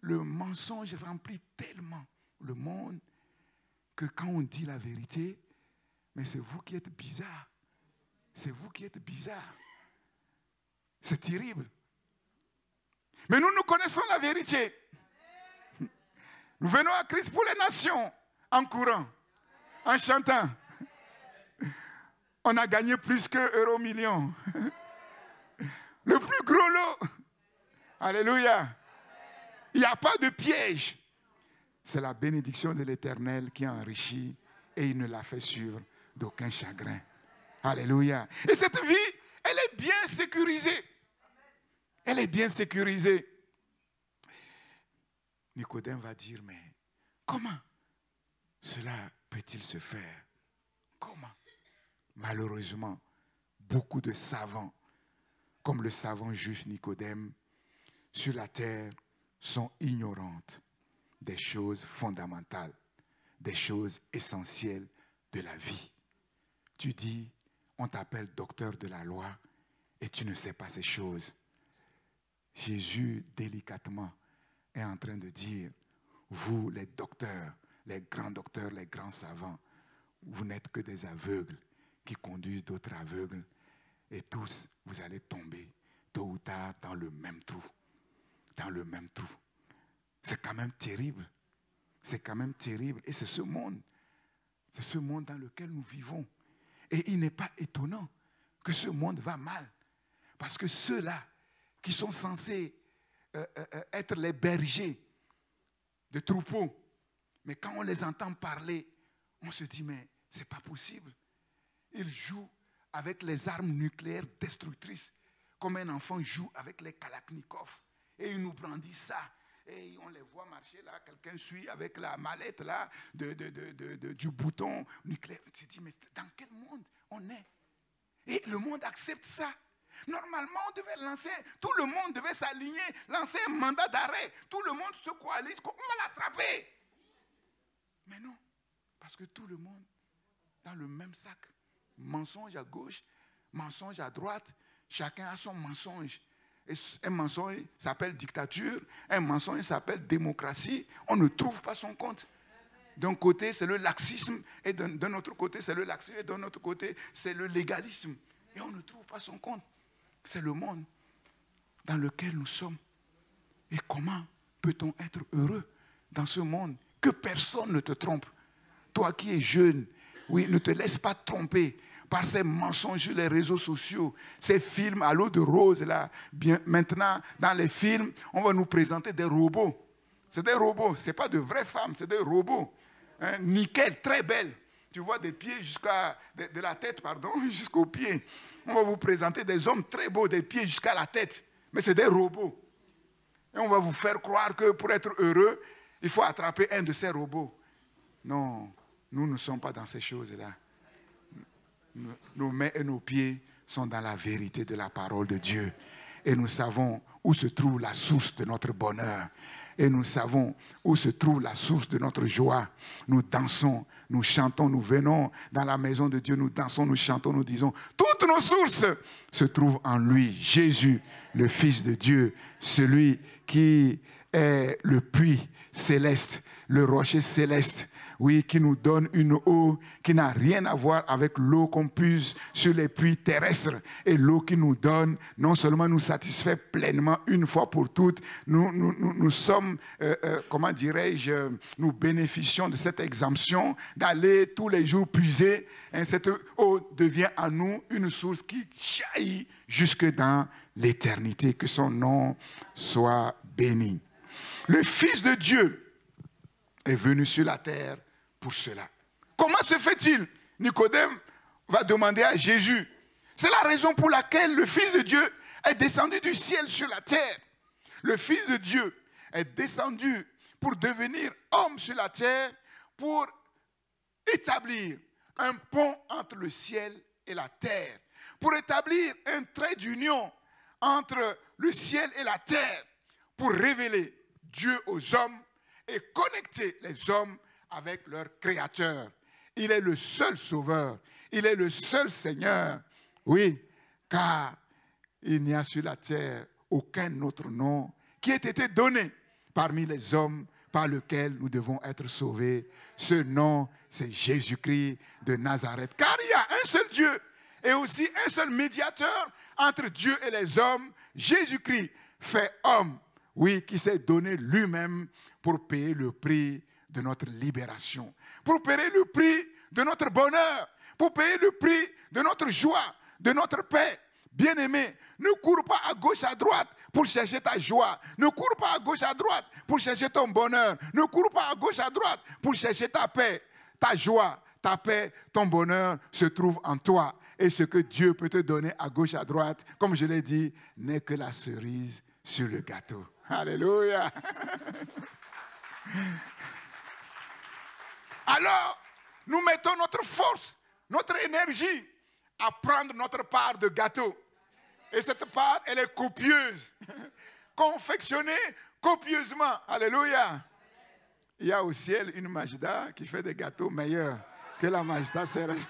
le mensonge remplit tellement le monde que quand on dit la vérité, mais c'est vous qui êtes bizarre. C'est vous qui êtes bizarre. C'est terrible. Mais nous connaissons la vérité. Nous venons à Christ pour les nations, en courant, en chantant. On a gagné plus que Euromillions. Le plus gros lot. Alléluia. Il n'y a pas de piège. C'est la bénédiction de l'Éternel qui a enrichi et il ne l'a fait suivre d'aucun chagrin. Alléluia. Et cette vie, elle est bien sécurisée. Elle est bien sécurisée. Nicodème va dire, mais comment cela peut-il se faire? Comment? Malheureusement, beaucoup de savants comme le savant juif Nicodème, sur la terre sont ignorantes des choses fondamentales, des choses essentielles de la vie. Tu dis, on t'appelle docteur de la loi et tu ne sais pas ces choses. Jésus, délicatement, est en train de dire, vous les docteurs, les grands savants, vous n'êtes que des aveugles qui conduisent d'autres aveugles et tous, vous allez tomber tôt ou tard dans le même trou. Dans le même trou. C'est quand même terrible. C'est quand même terrible. Et c'est ce monde dans lequel nous vivons. Et il n'est pas étonnant que ce monde va mal. Parce que ceux-là qui sont censés être les bergers de troupeaux, mais quand on les entend parler, on se dit, mais ce n'est pas possible. Ils jouent avec les armes nucléaires destructrices, comme un enfant joue avec les Kalachnikov. Et ils nous brandissent ça. Et on les voit marcher là, quelqu'un suit avec la mallette là, du bouton nucléaire. On se dit, mais dans quel monde on est? Et le monde accepte ça. Normalement, on devait lancer, tout le monde devait s'aligner, lancer un mandat d'arrêt. Tout le monde se coalise, on va l'attraper. Mais non, parce que tout le monde, dans le même sac, mensonge à gauche, mensonge à droite, chacun a son mensonge. Et un mensonge s'appelle dictature, un mensonge s'appelle démocratie. On ne trouve pas son compte. D'un côté, c'est le laxisme, et d'un autre côté, c'est le laxisme, et d'un autre côté, c'est le légalisme. Et on ne trouve pas son compte. C'est le monde dans lequel nous sommes. Et comment peut-on être heureux dans ce monde? Que personne ne te trompe. Toi qui es jeune, oui, ne te laisse pas tromper par ces mensonges sur les réseaux sociaux, ces films à l'eau de rose là. Bien, maintenant, dans les films, on va nous présenter des robots. C'est des robots, ce n'est pas de vraies femmes, c'est des robots. Hein, nickel, très belles. Tu vois des pieds jusqu'à, de la tête, pardon, jusqu'aux pieds. On va vous présenter des hommes très beaux, des pieds jusqu'à la tête. Mais c'est des robots. Et on va vous faire croire que pour être heureux, il faut attraper un de ces robots. Non, nous ne sommes pas dans ces choses-là. Nos mains et nos pieds sont dans la vérité de la parole de Dieu. Et nous savons où se trouve la source de notre bonheur. Et nous savons où se trouve la source de notre joie. Nous dansons, nous chantons, nous venons dans la maison de Dieu, nous dansons, nous chantons, nous disons, toutes nos sources se trouvent en lui, Jésus, le Fils de Dieu, celui qui est le puits céleste, le rocher céleste, oui, qui nous donne une eau qui n'a rien à voir avec l'eau qu'on puise sur les puits terrestres. Et l'eau qu'il nous donne, non seulement nous satisfait pleinement une fois pour toutes, nous sommes, comment dirais-je, nous bénéficions de cette exemption d'aller tous les jours puiser. Et cette eau devient à nous une source qui jaillit jusque dans l'éternité. Que son nom soit béni. Le Fils de Dieu est venu sur la terre pour cela. Comment se fait-il? Nicodème va demander à Jésus. C'est la raison pour laquelle le Fils de Dieu est descendu du ciel sur la terre. Le Fils de Dieu est descendu pour devenir homme sur la terre, pour établir un pont entre le ciel et la terre, pour établir un trait d'union entre le ciel et la terre, pour révéler Dieu aux hommes et connecter les hommes avec leur Créateur. Il est le seul Sauveur. Il est le seul Seigneur. Oui, car il n'y a sur la terre aucun autre nom qui ait été donné parmi les hommes par lequel nous devons être sauvés. Ce nom, c'est Jésus-Christ de Nazareth. Car il y a un seul Dieu et aussi un seul médiateur entre Dieu et les hommes, Jésus-Christ, fait homme, oui, qui s'est donné lui-même pour payer le prix de notre libération, pour payer le prix de notre bonheur, pour payer le prix de notre joie, de notre paix. Bien-aimé, ne cours pas à gauche, à droite pour chercher ta joie. Ne cours pas à gauche, à droite pour chercher ton bonheur. Ne cours pas à gauche, à droite pour chercher ta paix. Ta joie, ta paix, ton bonheur se trouve en toi. Et ce que Dieu peut te donner à gauche, à droite, comme je l'ai dit, n'est que la cerise sur le gâteau. Alléluia. Alors, nous mettons notre force, notre énergie à prendre notre part de gâteau. Et cette pâte, elle est copieuse. Confectionnée copieusement. Alléluia. Il y a au ciel une Majda qui fait des gâteaux meilleurs que la Majda Cérès.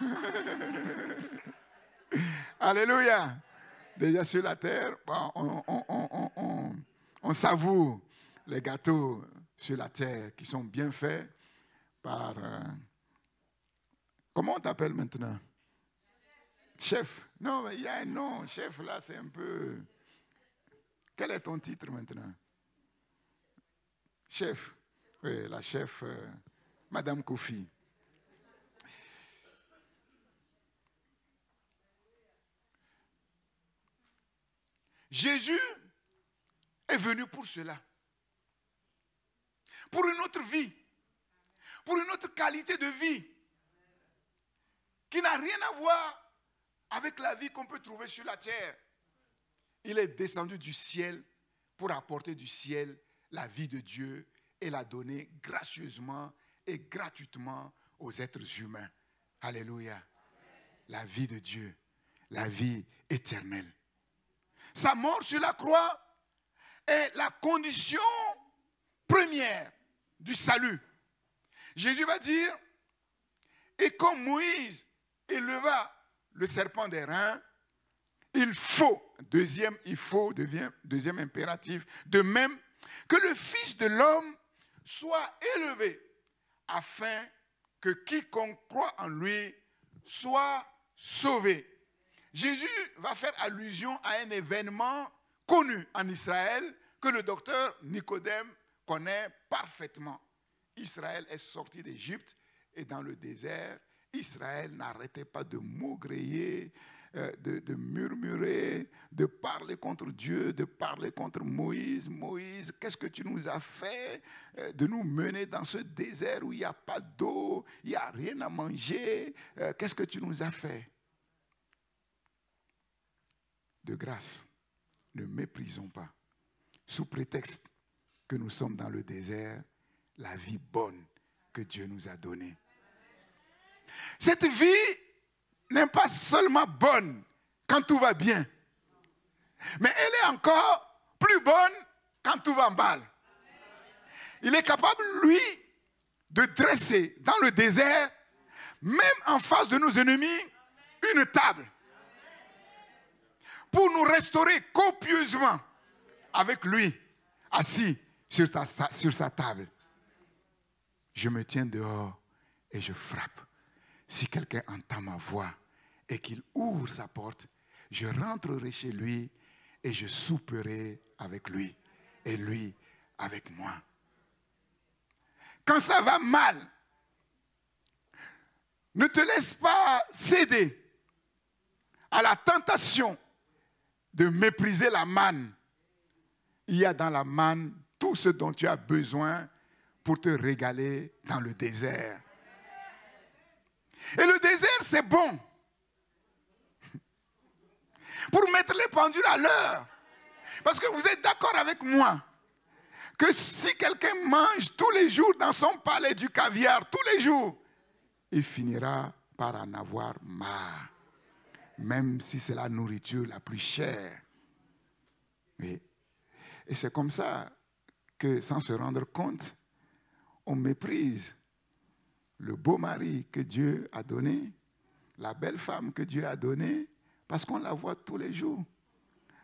Alléluia. Déjà sur la terre, on savoure les gâteaux sur la terre qui sont bien faits par... comment on t'appelle maintenant? Chef. Non, mais il y a un nom. Chef, là, c'est un peu... Quel est ton titre maintenant? Chef. Oui, la chef, Madame Kofi. Jésus est venu pour cela. Pour une autre vie. Pour une autre qualité de vie. Qui n'a rien à voir avec la vie qu'on peut trouver sur la terre. Il est descendu du ciel pour apporter du ciel la vie de Dieu et la donner gracieusement et gratuitement aux êtres humains. Alléluia. La vie de Dieu, la vie éternelle. Sa mort sur la croix est la condition première du salut. Jésus va dire, et comme Moïse éleva le serpent des reins, il faut, deuxième impératif, de même que le Fils de l'homme soit élevé, afin que quiconque croit en lui soit sauvé. Jésus va faire allusion à un événement connu en Israël que le docteur Nicodème connaît parfaitement. Israël est sorti d'Égypte et dans le désert, Israël n'arrêtait pas de maugréer, de murmurer, de parler contre Dieu, de parler contre Moïse. Moïse, qu'est-ce que tu nous as fait de nous mener dans ce désert où il n'y a pas d'eau, il n'y a rien à manger, qu'est-ce que tu nous as fait? De grâce, ne méprisons pas, sous prétexte que nous sommes dans le désert, la vie bonne que Dieu nous a donnée. Cette vie n'est pas seulement bonne quand tout va bien, mais elle est encore plus bonne quand tout va mal. Il est capable, lui, de dresser dans le désert, même en face de nos ennemis, une table pour nous restaurer copieusement avec lui, assis sur sa table. Je me tiens dehors et je frappe. Si quelqu'un entend ma voix et qu'il ouvre sa porte, je rentrerai chez lui et je souperai avec lui et lui avec moi. Quand ça va mal, ne te laisse pas céder à la tentation de mépriser la manne. Il y a dans la manne tout ce dont tu as besoin pour te régaler dans le désert. Et le désert, c'est bon. Pour mettre les pendules à l'heure. Parce que vous êtes d'accord avec moi que si quelqu'un mange tous les jours dans son palais du caviar, tous les jours, il finira par en avoir marre. Même si c'est la nourriture la plus chère. Oui. Et c'est comme ça que, sans se rendre compte, on méprise le beau mari que Dieu a donné, la belle femme que Dieu a donnée, parce qu'on la voit tous les jours.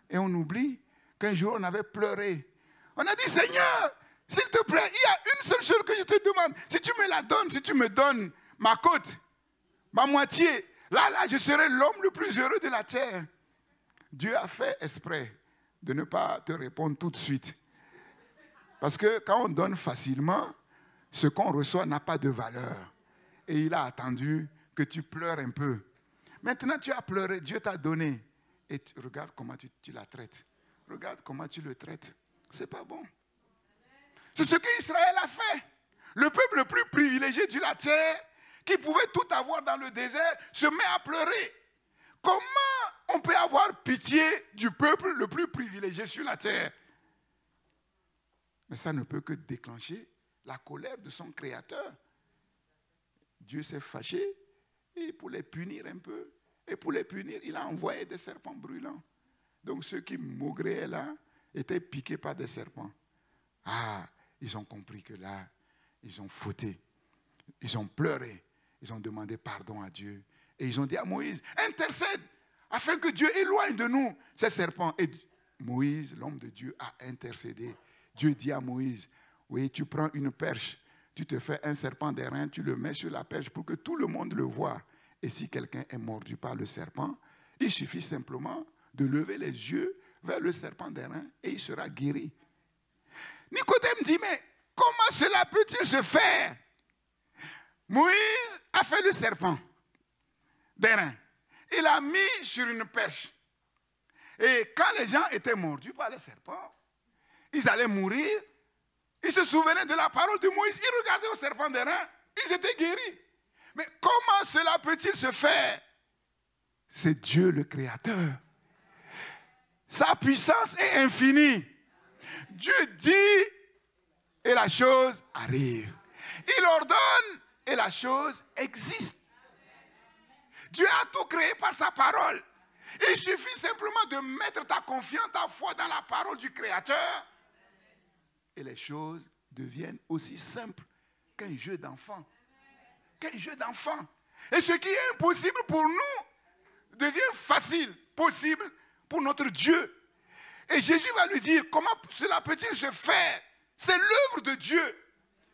Et on oublie qu'un jour on avait pleuré. On a dit, Seigneur, s'il te plaît, il y a une seule chose que je te demande. Si tu me la donnes, si tu me donnes ma côte, ma moitié, là, je serai l'homme le plus heureux de la terre. Dieu a fait exprès de ne pas te répondre tout de suite. Parce que quand on donne facilement, ce qu'on reçoit n'a pas de valeur. Et il a attendu que tu pleures un peu. Maintenant, tu as pleuré, Dieu t'a donné. Et regarde comment tu la traites. Regarde comment tu le traites. C'est pas bon. C'est ce qu'Israël a fait. Le peuple le plus privilégié de la terre, qui pouvait tout avoir dans le désert, se met à pleurer. Comment on peut avoir pitié du peuple le plus privilégié sur la terre? Mais ça ne peut que déclencher la colère de son Créateur. Dieu s'est fâché et pour les punir un peu, et pour les punir, il a envoyé des serpents brûlants, Donc ceux qui maugréaient là étaient piqués par des serpents. Ah, ils ont compris que là, ils ont fauté. Ils ont pleuré. Ils ont demandé pardon à Dieu. Et ils ont dit à Moïse, intercède afin que Dieu éloigne de nous ces serpents. Et Moïse, l'homme de Dieu, a intercédé. Dieu dit à Moïse, oui, tu prends une perche, tu te fais un serpent d'airain, tu le mets sur la perche pour que tout le monde le voie. Et si quelqu'un est mordu par le serpent, il suffit simplement de lever les yeux vers le serpent d'airain et il sera guéri. Nicodème dit, mais comment cela peut-il se faire? Moïse a fait le serpent d'airain. Il l'a mis sur une perche. Et quand les gens étaient mordus par les serpents, ils allaient mourir. Ils se souvenaient de la parole de Moïse. Ils regardaient au serpent d'airain. Ils étaient guéris. Mais comment cela peut-il se faire? C'est Dieu le Créateur. Sa puissance est infinie. Dieu dit et la chose arrive. Il ordonne et la chose existe. Dieu a tout créé par sa parole. Il suffit simplement de mettre ta confiance, ta foi dans la parole du Créateur. Et les choses deviennent aussi simples qu'un jeu d'enfant. Qu'un jeu d'enfant. Et ce qui est impossible pour nous devient facile, possible pour notre Dieu. Et Jésus va lui dire, comment cela peut-il se faire? C'est l'œuvre de Dieu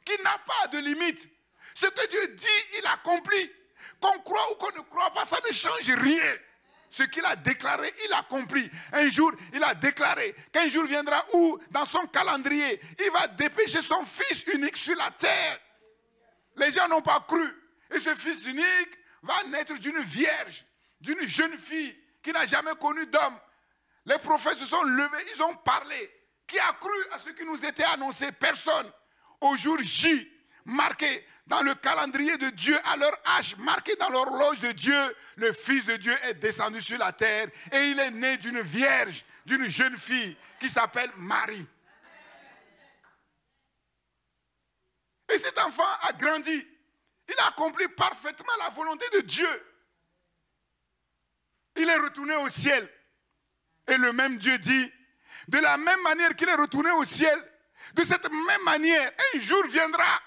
qui n'a pas de limite. Ce que Dieu dit, il accomplit. Qu'on croit ou qu'on ne croit pas, ça ne change rien. Ce qu'il a déclaré, il accomplit. Un jour, il a déclaré qu'un jour viendra où, dans son calendrier, il va dépêcher son fils unique sur la terre. Les gens n'ont pas cru. Et ce fils unique va naître d'une vierge, d'une jeune fille qui n'a jamais connu d'homme. Les prophètes se sont levés, ils ont parlé. Qui a cru à ce qui nous était annoncé? Personne. Au jour J, marqué dans le calendrier de Dieu, à leur âge, marqué dans l'horloge de Dieu, le Fils de Dieu est descendu sur la terre et il est né d'une vierge, d'une jeune fille qui s'appelle Marie. Et cet enfant a grandi. Il a accompli parfaitement la volonté de Dieu. Il est retourné au ciel. Et le même Dieu dit, de la même manière qu'il est retourné au ciel, de cette même manière, un jour viendra,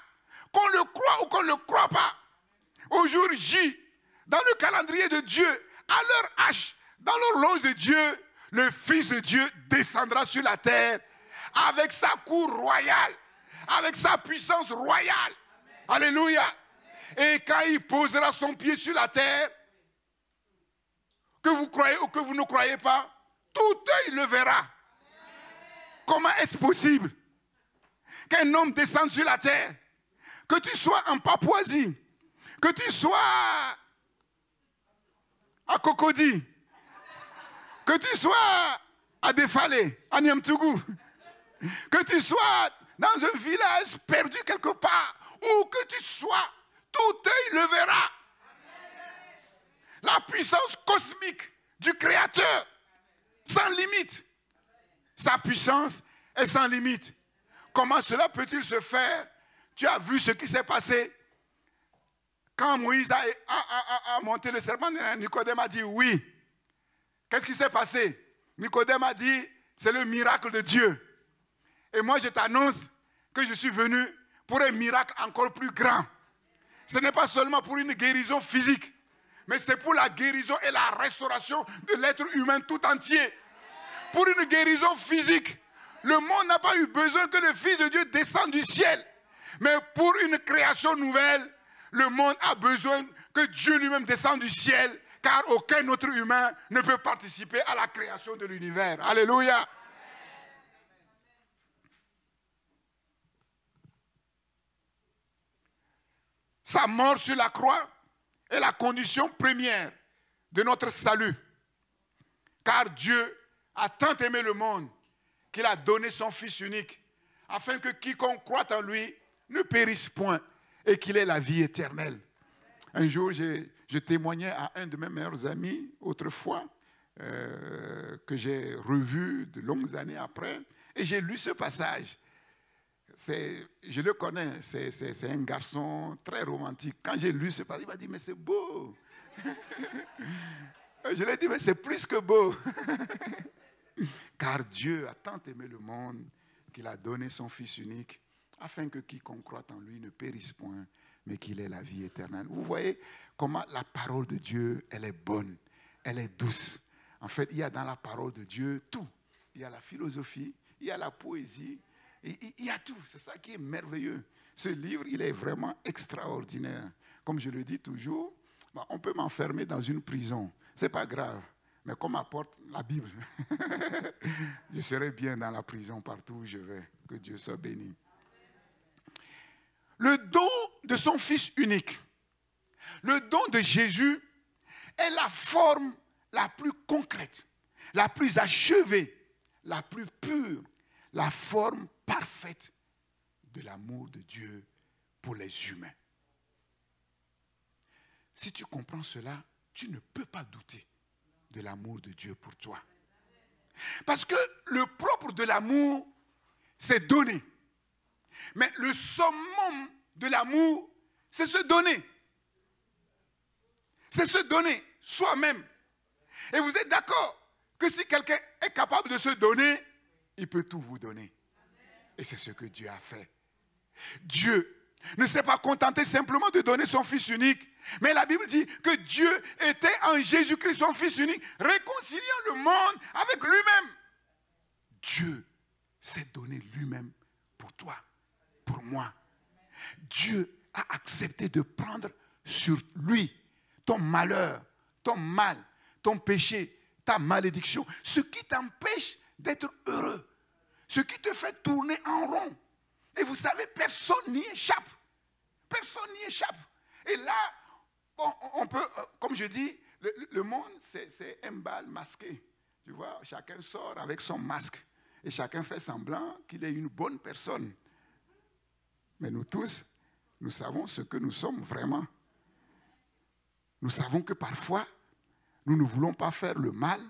qu'on le croit ou qu'on ne le croit pas, au jour J, dans le calendrier de Dieu, à leur âge, dans l'horloge de Dieu, le Fils de Dieu descendra sur la terre avec sa cour royale, avec sa puissance royale. Amen. Alléluia. Et quand il posera son pied sur la terre, que vous croyez ou que vous ne croyez pas, tout œil le verra. Amen. Comment est-ce possible qu'un homme descende sur la terre? Que tu sois en Papouasie, que tu sois à Cocody, que tu sois à Défalé, à Niamtougou, que tu sois dans un village perdu quelque part, où que tu sois, tout œil le verra. La puissance cosmique du Créateur, sans limite. Sa puissance est sans limite. Comment cela peut-il se faire? Tu as vu ce qui s'est passé quand Moïse a monté le serpent. Nicodème a dit oui. Qu'est-ce qui s'est passé? Nicodème a dit, c'est le miracle de Dieu. Et moi, je t'annonce que je suis venu pour un miracle encore plus grand. Ce n'est pas seulement pour une guérison physique, mais c'est pour la guérison et la restauration de l'être humain tout entier. Pour une guérison physique, le monde n'a pas eu besoin que le Fils de Dieu descende du ciel. Mais pour une création nouvelle, le monde a besoin que Dieu lui-même descende du ciel, car aucun autre humain ne peut participer à la création de l'univers. Alléluia. Sa mort sur la croix est la condition première de notre salut. Car Dieu a tant aimé le monde qu'il a donné son Fils unique, afin que quiconque croit en lui ne périsse point et qu'il ait la vie éternelle. Un jour, je témoignais à un de mes meilleurs amis, autrefois, que j'ai revu de longues années après, et j'ai lu ce passage. Je le connais, c'est un garçon très romantique. Quand j'ai lu ce passage, il m'a dit, mais c'est beau. Je lui ai dit, mais c'est plus que beau. Car Dieu a tant aimé le monde qu'il a donné son Fils unique, afin que quiconque croit en lui ne périsse point, mais qu'il ait la vie éternelle. Vous voyez comment la parole de Dieu, elle est bonne, elle est douce. En fait, il y a dans la parole de Dieu tout. Il y a la philosophie, il y a la poésie, il y a tout. C'est ça qui est merveilleux. Ce livre, il est vraiment extraordinaire. Comme je le dis toujours, on peut m'enfermer dans une prison. Ce n'est pas grave. Mais qu'on m'apporte la Bible, je serai bien dans la prison partout où je vais. Que Dieu soit béni. Le don de son Fils unique, le don de Jésus est la forme la plus concrète, la plus achevée, la plus pure, la forme parfaite de l'amour de Dieu pour les humains. Si tu comprends cela, tu ne peux pas douter de l'amour de Dieu pour toi. Parce que le propre de l'amour, c'est donner. Mais le summum de l'amour, c'est se donner. C'est se donner soi-même. Et vous êtes d'accord que si quelqu'un est capable de se donner, il peut tout vous donner. Et c'est ce que Dieu a fait. Dieu ne s'est pas contenté simplement de donner son Fils unique, mais la Bible dit que Dieu était en Jésus-Christ, son Fils unique, réconciliant le monde avec lui-même. Dieu s'est donné lui-même pour toi, pour moi. Dieu a accepté de prendre sur lui ton malheur, ton mal, ton péché, ta malédiction, ce qui t'empêche d'être heureux, ce qui te fait tourner en rond. Et vous savez, personne n'y échappe. Personne n'y échappe. Et là, on peut, comme je dis, le monde, c'est un bal masqué. Tu vois, chacun sort avec son masque. Et chacun fait semblant qu'il est une bonne personne. Mais nous tous, nous savons ce que nous sommes vraiment. Nous savons que parfois, nous ne voulons pas faire le mal,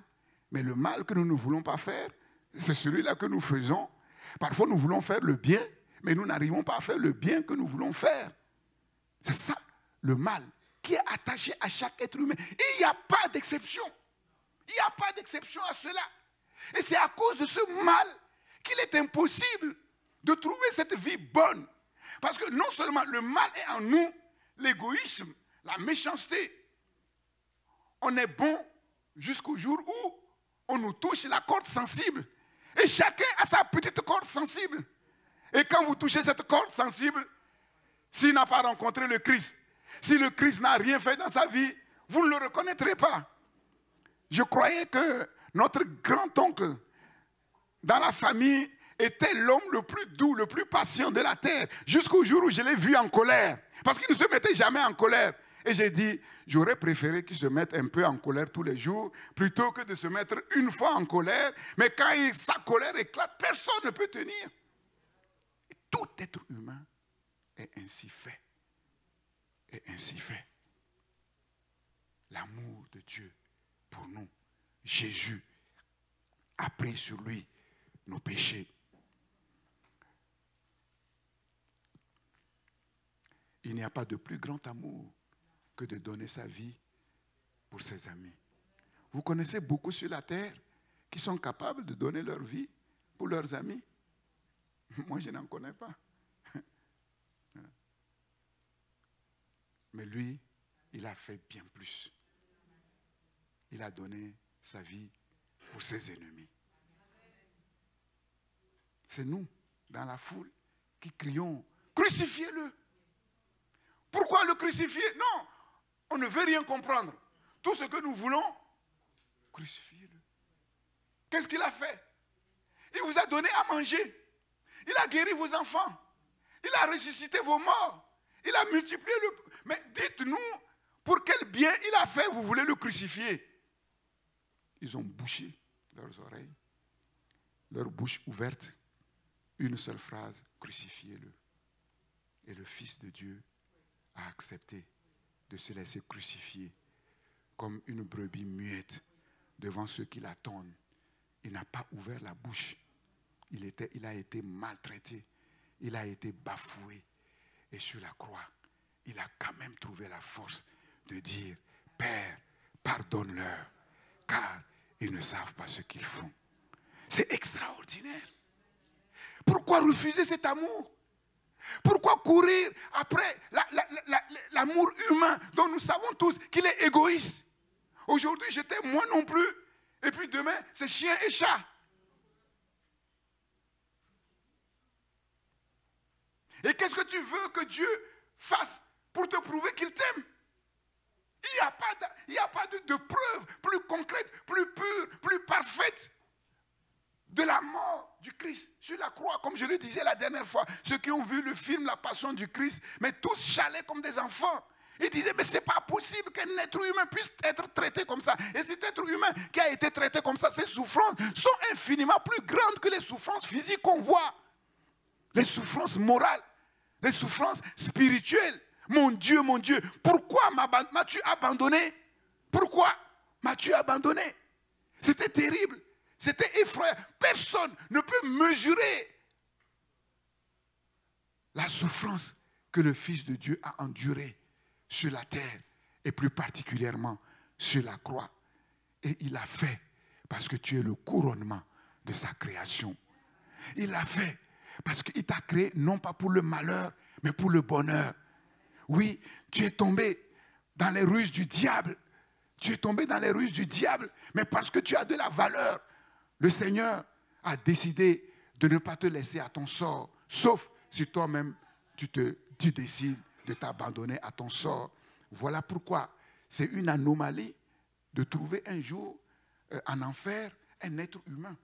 mais le mal que nous ne voulons pas faire, c'est celui-là que nous faisons. Parfois, nous voulons faire le bien, mais nous n'arrivons pas à faire le bien que nous voulons faire. C'est ça, le mal, qui est attaché à chaque être humain. Et il n'y a pas d'exception. Il n'y a pas d'exception à cela. Et c'est à cause de ce mal qu'il est impossible de trouver cette vie bonne. Parce que non seulement le mal est en nous, l'égoïsme, la méchanceté, on est bon jusqu'au jour où on nous touche la corde sensible. Et chacun a sa petite corde sensible. Et quand vous touchez cette corde sensible, s'il n'a pas rencontré le Christ, si le Christ n'a rien fait dans sa vie, vous ne le reconnaîtrez pas. Je croyais que notre grand-oncle, dans la famille, était l'homme le plus doux, le plus patient de la terre, jusqu'au jour où je l'ai vu en colère. Parce qu'il ne se mettait jamais en colère. Et j'ai dit, j'aurais préféré qu'il se mette un peu en colère tous les jours, plutôt que de se mettre une fois en colère. Mais quand sa colère éclate, personne ne peut tenir. Et tout être humain est ainsi fait. Est ainsi fait. L'amour de Dieu pour nous, Jésus a pris sur lui nos péchés. Il n'y a pas de plus grand amour que de donner sa vie pour ses amis. Vous connaissez beaucoup sur la terre qui sont capables de donner leur vie pour leurs amis. Moi, je n'en connais pas. Mais lui, il a fait bien plus. Il a donné sa vie pour ses ennemis. C'est nous, dans la foule, qui crions, crucifiez-le. Pourquoi le crucifier? Non, on ne veut rien comprendre. Tout ce que nous voulons, crucifiez-le. Qu'est-ce qu'il a fait? Il vous a donné à manger. Il a guéri vos enfants. Il a ressuscité vos morts. Il a multiplié le... Mais dites-nous, pour quel bien il a fait, vous voulez le crucifier? Ils ont bouché leurs oreilles, leur bouche ouverte. Une seule phrase, crucifiez-le. Et le Fils de Dieu a accepté de se laisser crucifier comme une brebis muette devant ceux qui l'attendent. Il n'a pas ouvert la bouche. Il a été maltraité. Il a été bafoué. Et sur la croix, il a quand même trouvé la force de dire, Père, pardonne-leur, car ils ne savent pas ce qu'ils font. C'est extraordinaire. Pourquoi refuser cet amour? Pourquoi courir après l'amour humain dont nous savons tous qu'il est égoïste? Aujourd'hui, j'étais moi non plus. Et puis demain, c'est chien et chat. Et qu'est-ce que tu veux que Dieu fasse pour te prouver qu'il t'aime? Il n'y a pas de preuve plus concrète, plus pure, plus parfaite de la mort du Christ sur la croix, comme je le disais la dernière fois. Ceux qui ont vu le film La Passion du Christ, mais tous chalaient comme des enfants. Ils disaient, mais ce n'est pas possible qu'un être humain puisse être traité comme ça. Et cet être humain qui a été traité comme ça, ses souffrances sont infiniment plus grandes que les souffrances physiques qu'on voit. Les souffrances morales, les souffrances spirituelles. Mon Dieu, pourquoi m'as-tu abandonné? Pourquoi m'as-tu abandonné? C'était terrible, c'était effrayant. Personne ne peut mesurer la souffrance que le Fils de Dieu a endurée sur la terre et plus particulièrement sur la croix. Et il l'a fait parce que tu es le couronnement de sa création. Il l'a fait parce qu'il t'a créé non pas pour le malheur, mais pour le bonheur. Oui, tu es tombé dans les ruses du diable. Tu es tombé dans les ruses du diable, mais parce que tu as de la valeur. Le Seigneur a décidé de ne pas te laisser à ton sort, sauf si toi-même tu décides de t'abandonner à ton sort. Voilà pourquoi c'est une anomalie de trouver un jour en enfer un être humain.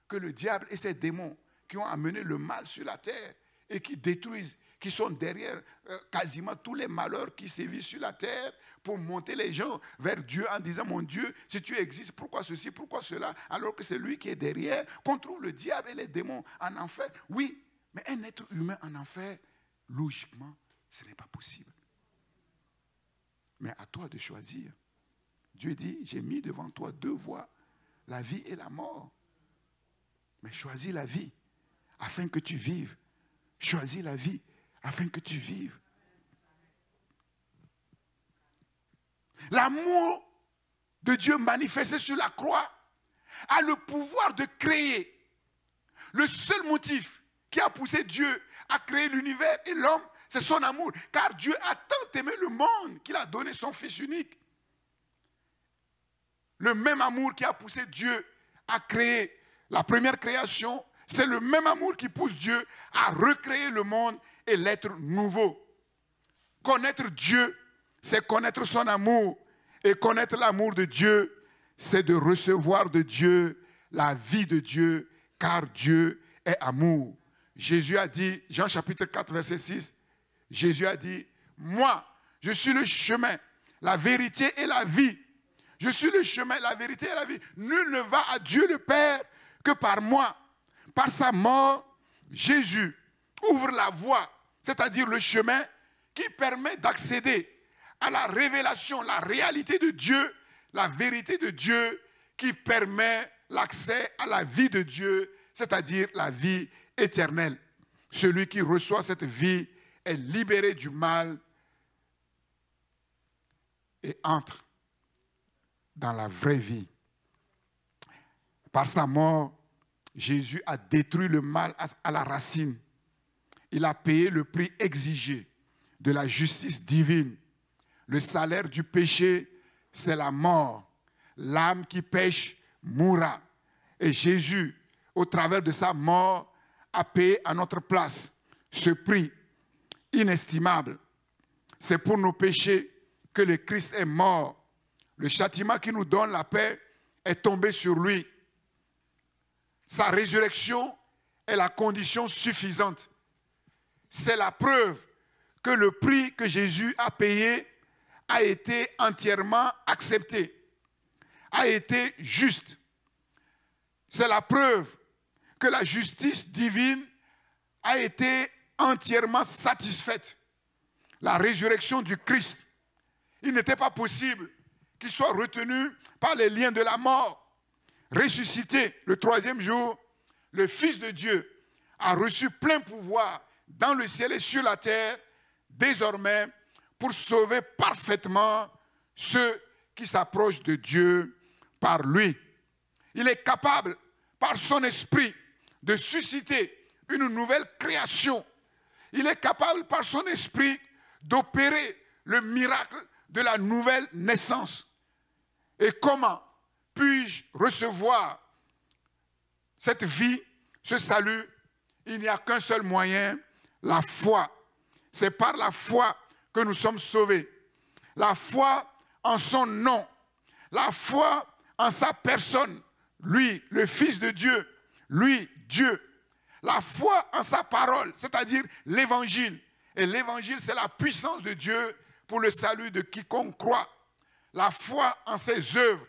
Que le diable et ses démons qui ont amené le mal sur la terre et qui détruisent, qui sont derrière quasiment tous les malheurs qui sévissent sur la terre pour monter les gens vers Dieu en disant, mon Dieu, si tu existes, pourquoi ceci, pourquoi cela, alors que c'est lui qui est derrière, qu'on trouve le diable et les démons en enfer. Oui, mais un être humain en enfer, logiquement, ce n'est pas possible. Mais à toi de choisir. Dieu dit, j'ai mis devant toi deux voies, la vie et la mort. Mais choisis la vie afin que tu vives. Choisis la vie afin que tu vives. L'amour de Dieu manifesté sur la croix a le pouvoir de créer. Le seul motif qui a poussé Dieu à créer l'univers et l'homme, c'est son amour. Car Dieu a tant aimé le monde qu'il a donné son Fils unique. Le même amour qui a poussé Dieu à créer la première création, c'est le même amour qui pousse Dieu à recréer le monde et l'être nouveau. Connaître Dieu, c'est connaître son amour. Et connaître l'amour de Dieu, c'est de recevoir de Dieu la vie de Dieu, car Dieu est amour. Jésus a dit, Jean chapitre 4, verset 6, Jésus a dit, moi, je suis le chemin, la vérité et la vie. Je suis le chemin, la vérité et la vie. Nul ne va à Dieu le Père que par moi. Par sa mort, Jésus ouvre la voie, c'est-à-dire le chemin qui permet d'accéder à la révélation, la réalité de Dieu, la vérité de Dieu qui permet l'accès à la vie de Dieu, c'est-à-dire la vie éternelle. Celui qui reçoit cette vie est libéré du mal et entre dans la vraie vie. Par sa mort, Jésus a détruit le mal à la racine. Il a payé le prix exigé de la justice divine. Le salaire du péché, c'est la mort. L'âme qui pêche mourra. Et Jésus, au travers de sa mort, a payé à notre place ce prix inestimable. C'est pour nos péchés que le Christ est mort. Le châtiment qui nous donne la paix est tombé sur lui. Sa résurrection est la condition suffisante. C'est la preuve que le prix que Jésus a payé a été entièrement accepté, a été juste. C'est la preuve que la justice divine a été entièrement satisfaite. La résurrection du Christ, il n'était pas possible qu'il soit retenu par les liens de la mort. Ressuscité le troisième jour, le Fils de Dieu a reçu plein pouvoir dans le ciel et sur la terre, désormais, pour sauver parfaitement ceux qui s'approchent de Dieu par lui. Il est capable, par son esprit, de susciter une nouvelle création. Il est capable, par son esprit, d'opérer le miracle de la nouvelle naissance. Et comment puis-je recevoir cette vie, ce salut? Il n'y a qu'un seul moyen, la foi. C'est par la foi que nous sommes sauvés. La foi en son nom. La foi en sa personne. Lui, le Fils de Dieu. Lui, Dieu. La foi en sa parole, c'est-à-dire l'évangile. Et l'évangile, c'est la puissance de Dieu pour le salut de quiconque croit. La foi en ses œuvres.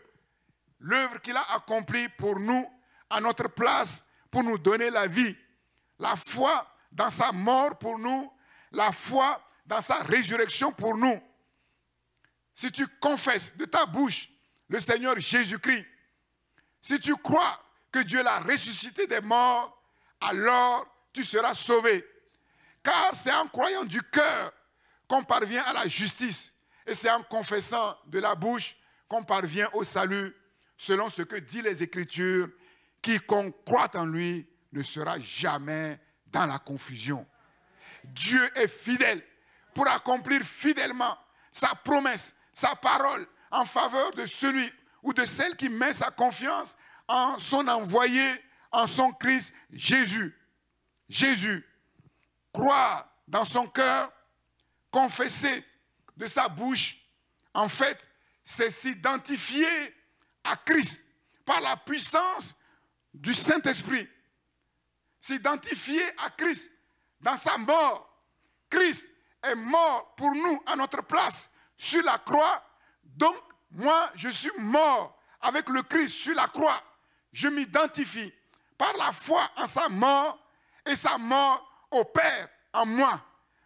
L'œuvre qu'il a accomplie pour nous, à notre place, pour nous donner la vie. La foi dans sa mort pour nous. La foi dans sa résurrection pour nous. Si tu confesses de ta bouche le Seigneur Jésus-Christ, si tu crois que Dieu l'a ressuscité des morts, alors tu seras sauvé. Car c'est en croyant du cœur qu'on parvient à la justice. Et c'est en confessant de la bouche qu'on parvient au salut, selon ce que dit les Écritures. Quiconque croit en lui ne sera jamais dans la confusion. Dieu est fidèle pour accomplir fidèlement sa promesse, sa parole en faveur de celui ou de celle qui met sa confiance en son envoyé, en son Christ Jésus. Jésus, croire dans son cœur, confesser de sa bouche, en fait, c'est s'identifier à Christ par la puissance du Saint-Esprit. S'identifier à Christ dans sa mort. Christ est mort pour nous à notre place sur la croix. Donc, moi, je suis mort avec le Christ sur la croix. Je m'identifie par la foi en sa mort, et sa mort opère en moi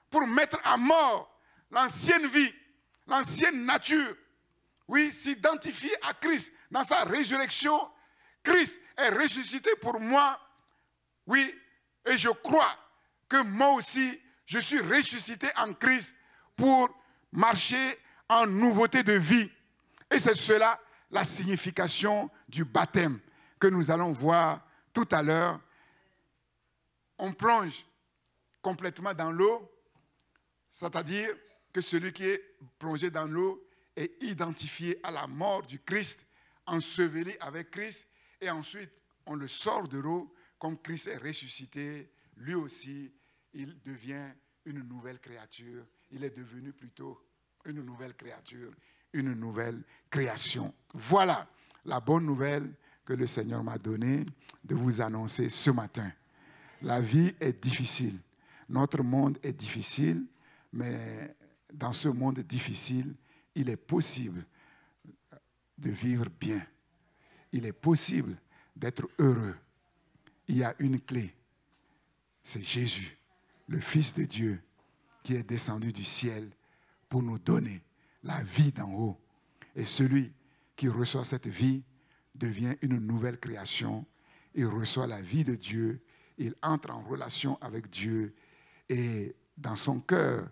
pour mettre à mort l'ancienne vie, l'ancienne nature. Oui, s'identifier à Christ dans sa résurrection. Christ est ressuscité pour moi. Oui, et je crois que moi aussi, je suis ressuscité en Christ pour marcher en nouveauté de vie. Et c'est cela la signification du baptême que nous allons voir tout à l'heure. On plonge complètement dans l'eau, c'est-à-dire que celui qui est plongé dans l'eau est identifié à la mort du Christ, enseveli avec Christ, et ensuite on le sort de l'eau, comme Christ est ressuscité, lui aussi, il devient une nouvelle créature. Il est devenu plutôt une nouvelle créature, une nouvelle création. Voilà la bonne nouvelle que le Seigneur m'a donnée de vous annoncer ce matin. La vie est difficile. Notre monde est difficile, mais dans ce monde difficile, il est possible de vivre bien. Il est possible d'être heureux. Il y a une clé. C'est Jésus, le Fils de Dieu, qui est descendu du ciel pour nous donner la vie d'en haut. Et celui qui reçoit cette vie devient une nouvelle création. Il reçoit la vie de Dieu. Il entre en relation avec Dieu. Et dans son cœur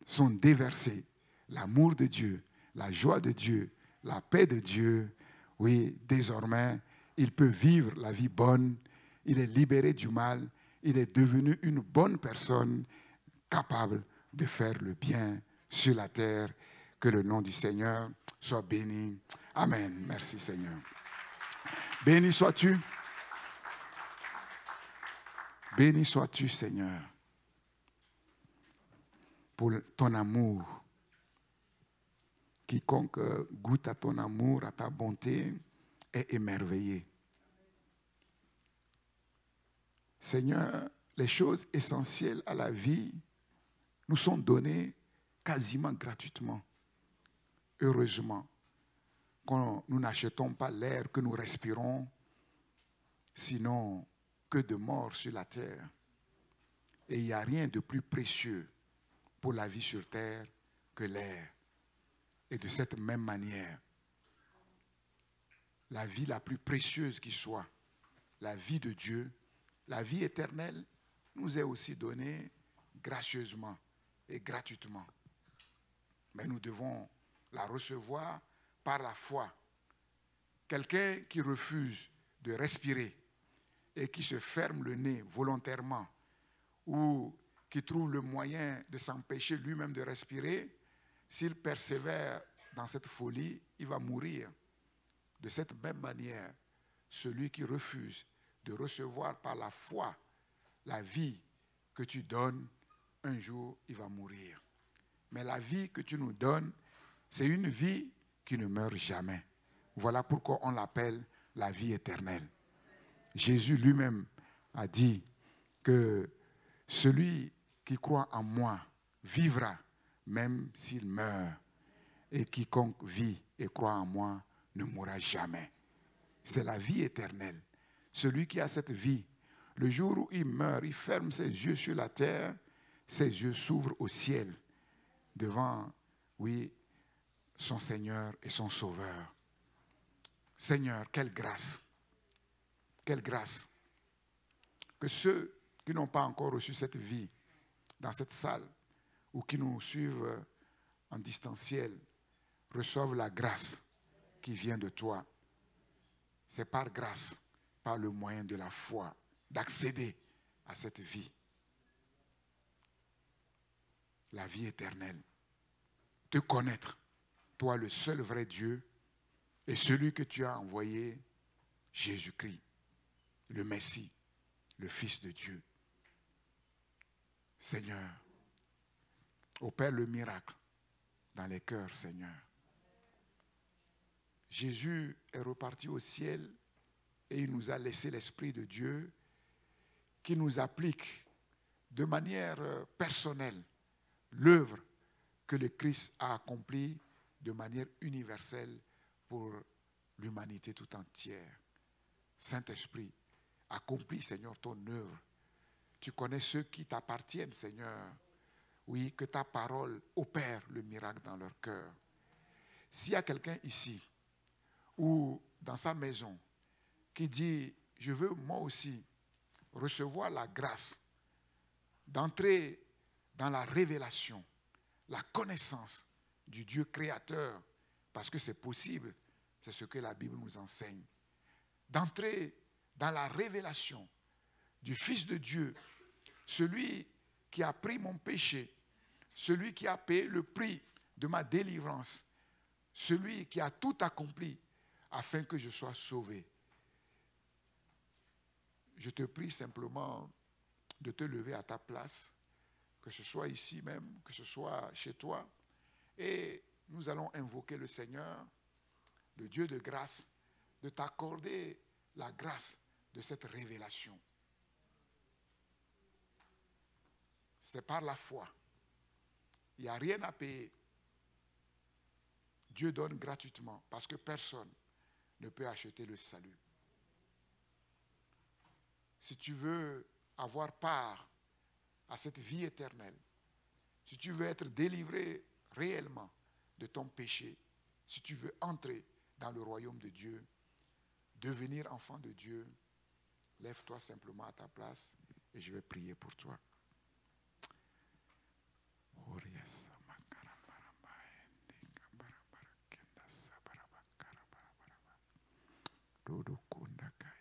sont déversés l'amour de Dieu, la joie de Dieu, la paix de Dieu. Oui, désormais, il peut vivre la vie bonne. Il est libéré du mal. Il est devenu une bonne personne capable de faire le bien sur la terre. Que le nom du Seigneur soit béni. Amen. Merci Seigneur. Béni sois-tu. Béni sois-tu Seigneur pour ton amour. Quiconque goûte à ton amour, à ta bonté, est émerveillé. Seigneur, les choses essentielles à la vie nous sont données quasiment gratuitement. Heureusement, quand nous n'achetons pas l'air que nous respirons, sinon que de mort sur la terre. Et il n'y a rien de plus précieux pour la vie sur terre que l'air. Et de cette même manière, la vie la plus précieuse qui soit, la vie de Dieu, la vie éternelle, nous est aussi donnée gracieusement et gratuitement. Mais nous devons la recevoir par la foi. Quelqu'un qui refuse de respirer et qui se ferme le nez volontairement ou qui trouve le moyen de s'empêcher lui-même de respirer, s'il persévère dans cette folie, il va mourir. De cette même manière, celui qui refuse de recevoir par la foi la vie que tu donnes, un jour, il va mourir. Mais la vie que tu nous donnes, c'est une vie qui ne meurt jamais. Voilà pourquoi on l'appelle la vie éternelle. Jésus lui-même a dit que celui qui croit en moi vivra même s'il meurt. Et quiconque vit et croit en moi ne mourra jamais. C'est la vie éternelle. Celui qui a cette vie, le jour où il meurt, il ferme ses yeux sur la terre, ses yeux s'ouvrent au ciel devant, oui, son Seigneur et son Sauveur. Seigneur, quelle grâce! Quelle grâce! Que ceux qui n'ont pas encore reçu cette vie dans cette salle ou qui nous suivent en distanciel reçoivent la grâce qui vient de toi. C'est par grâce, par le moyen de la foi, d'accéder à cette vie. La vie éternelle. Te connaître, toi le seul vrai Dieu et celui que tu as envoyé, Jésus-Christ, le Messie, le Fils de Dieu. Seigneur, opère le miracle dans les cœurs, Seigneur. Jésus est reparti au ciel et il nous a laissé l'Esprit de Dieu qui nous applique de manière personnelle l'œuvre que le Christ a accomplie de manière universelle pour l'humanité tout entière. Saint-Esprit, accomplis, Seigneur, ton œuvre. Tu connais ceux qui t'appartiennent, Seigneur. Oui, que ta parole opère le miracle dans leur cœur. S'il y a quelqu'un ici ou dans sa maison qui dit, je veux moi aussi recevoir la grâce d'entrer dans la révélation, la connaissance du Dieu créateur, parce que c'est possible, c'est ce que la Bible nous enseigne, d'entrer dans la révélation du Fils de Dieu, celui qui a pris mon péché, celui qui a payé le prix de ma délivrance, celui qui a tout accompli afin que je sois sauvé. Je te prie simplement de te lever à ta place, que ce soit ici même, que ce soit chez toi, et nous allons invoquer le Seigneur, le Dieu de grâce, de t'accorder la grâce de cette révélation. C'est par la foi. Il n'y a rien à payer. Dieu donne gratuitement parce que personne ne peut acheter le salut. Si tu veux avoir part à cette vie éternelle, si tu veux être délivré réellement de ton péché, si tu veux entrer dans le royaume de Dieu, devenir enfant de Dieu, lève-toi simplement à ta place et je vais prier pour toi.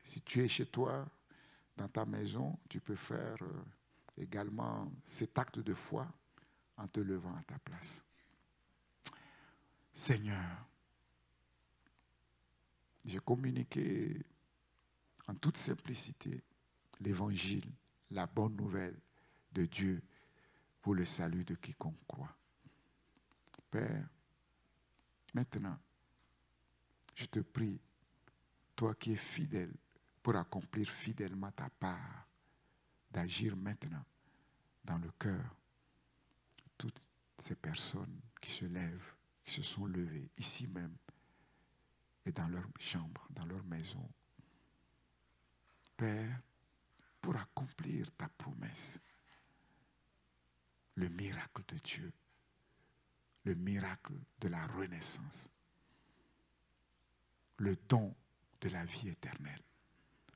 Si tu es chez toi, dans ta maison, tu peux faire également cet acte de foi en te levant à ta place. Seigneur, j'ai communiqué en toute simplicité l'évangile, la bonne nouvelle de Dieu pour le salut de quiconque croit. Père, maintenant, je te prie, toi qui es fidèle, pour accomplir fidèlement ta part, d'agir maintenant dans le cœur de toutes ces personnes qui se lèvent, qui se sont levées ici même et dans leur chambre, dans leur maison. Père, pour accomplir ta promesse, le miracle de Dieu, le miracle de la renaissance, le don de la vie éternelle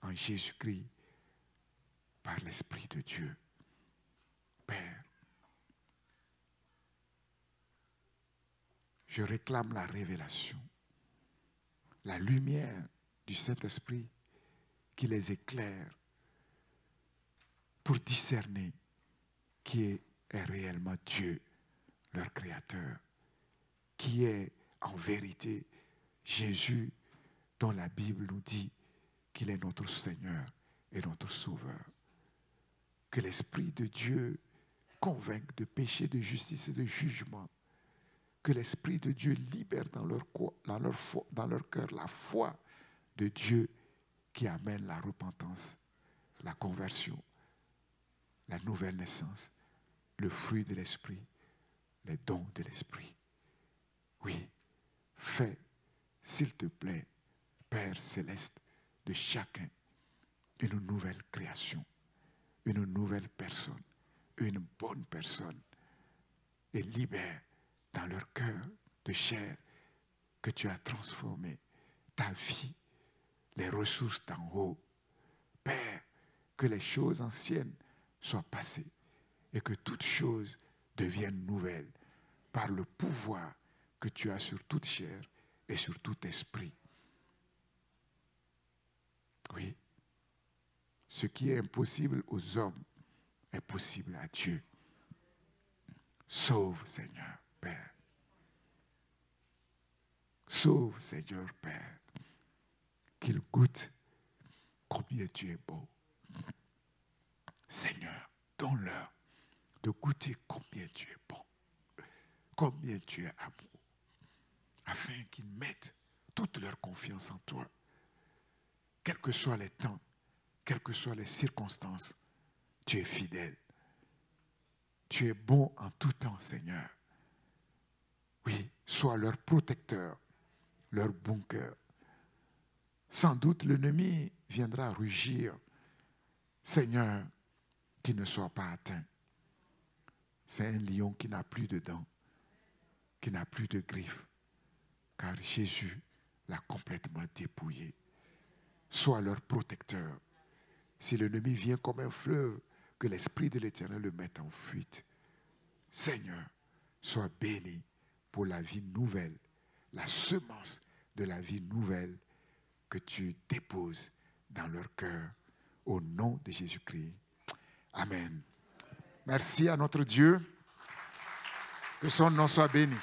en Jésus-Christ par l'Esprit de Dieu. Père, je réclame la révélation, la lumière du Saint-Esprit qui les éclaire pour discerner qui est réellement Dieu, leur Créateur, qui est en vérité Jésus, dont la Bible nous dit qu'il est notre Seigneur et notre Sauveur. Que l'Esprit de Dieu convainque de péché, de justice et de jugement. Que l'Esprit de Dieu libère dans leur cœur la foi de Dieu qui amène la repentance, la conversion, la nouvelle naissance, le fruit de l'Esprit, les dons de l'Esprit. Oui, fais, s'il te plaît, Père céleste, de chacun une nouvelle création, une nouvelle personne, une bonne personne, et libère dans leur cœur de chair que tu as transformé ta vie, les ressources d'en haut. Père, que les choses anciennes soient passées et que toutes choses deviennent nouvelles par le pouvoir que tu as sur toute chair et sur tout esprit. Oui, ce qui est impossible aux hommes est possible à Dieu. Sauve, Seigneur, Père. Sauve, Seigneur, Père. Qu'ils goûtent combien tu es beau. Seigneur, donne-leur de goûter combien tu es bon, combien tu es amour, afin qu'ils mettent toute leur confiance en toi. Quels que soient les temps, quelles que soient les circonstances, tu es fidèle. Tu es bon en tout temps, Seigneur. Oui, sois leur protecteur, leur bunker. Sans doute l'ennemi viendra rugir. Seigneur, qu'il ne soit pas atteint. C'est un lion qui n'a plus de dents, qui n'a plus de griffes, car Jésus l'a complètement dépouillé. Sois leur protecteur. Si l'ennemi vient comme un fleuve, que l'Esprit de l'Éternel le mette en fuite. Seigneur, sois béni pour la vie nouvelle, la semence de la vie nouvelle que tu déposes dans leur cœur, au nom de Jésus-Christ. Amen. Merci à notre Dieu. Que son nom soit béni.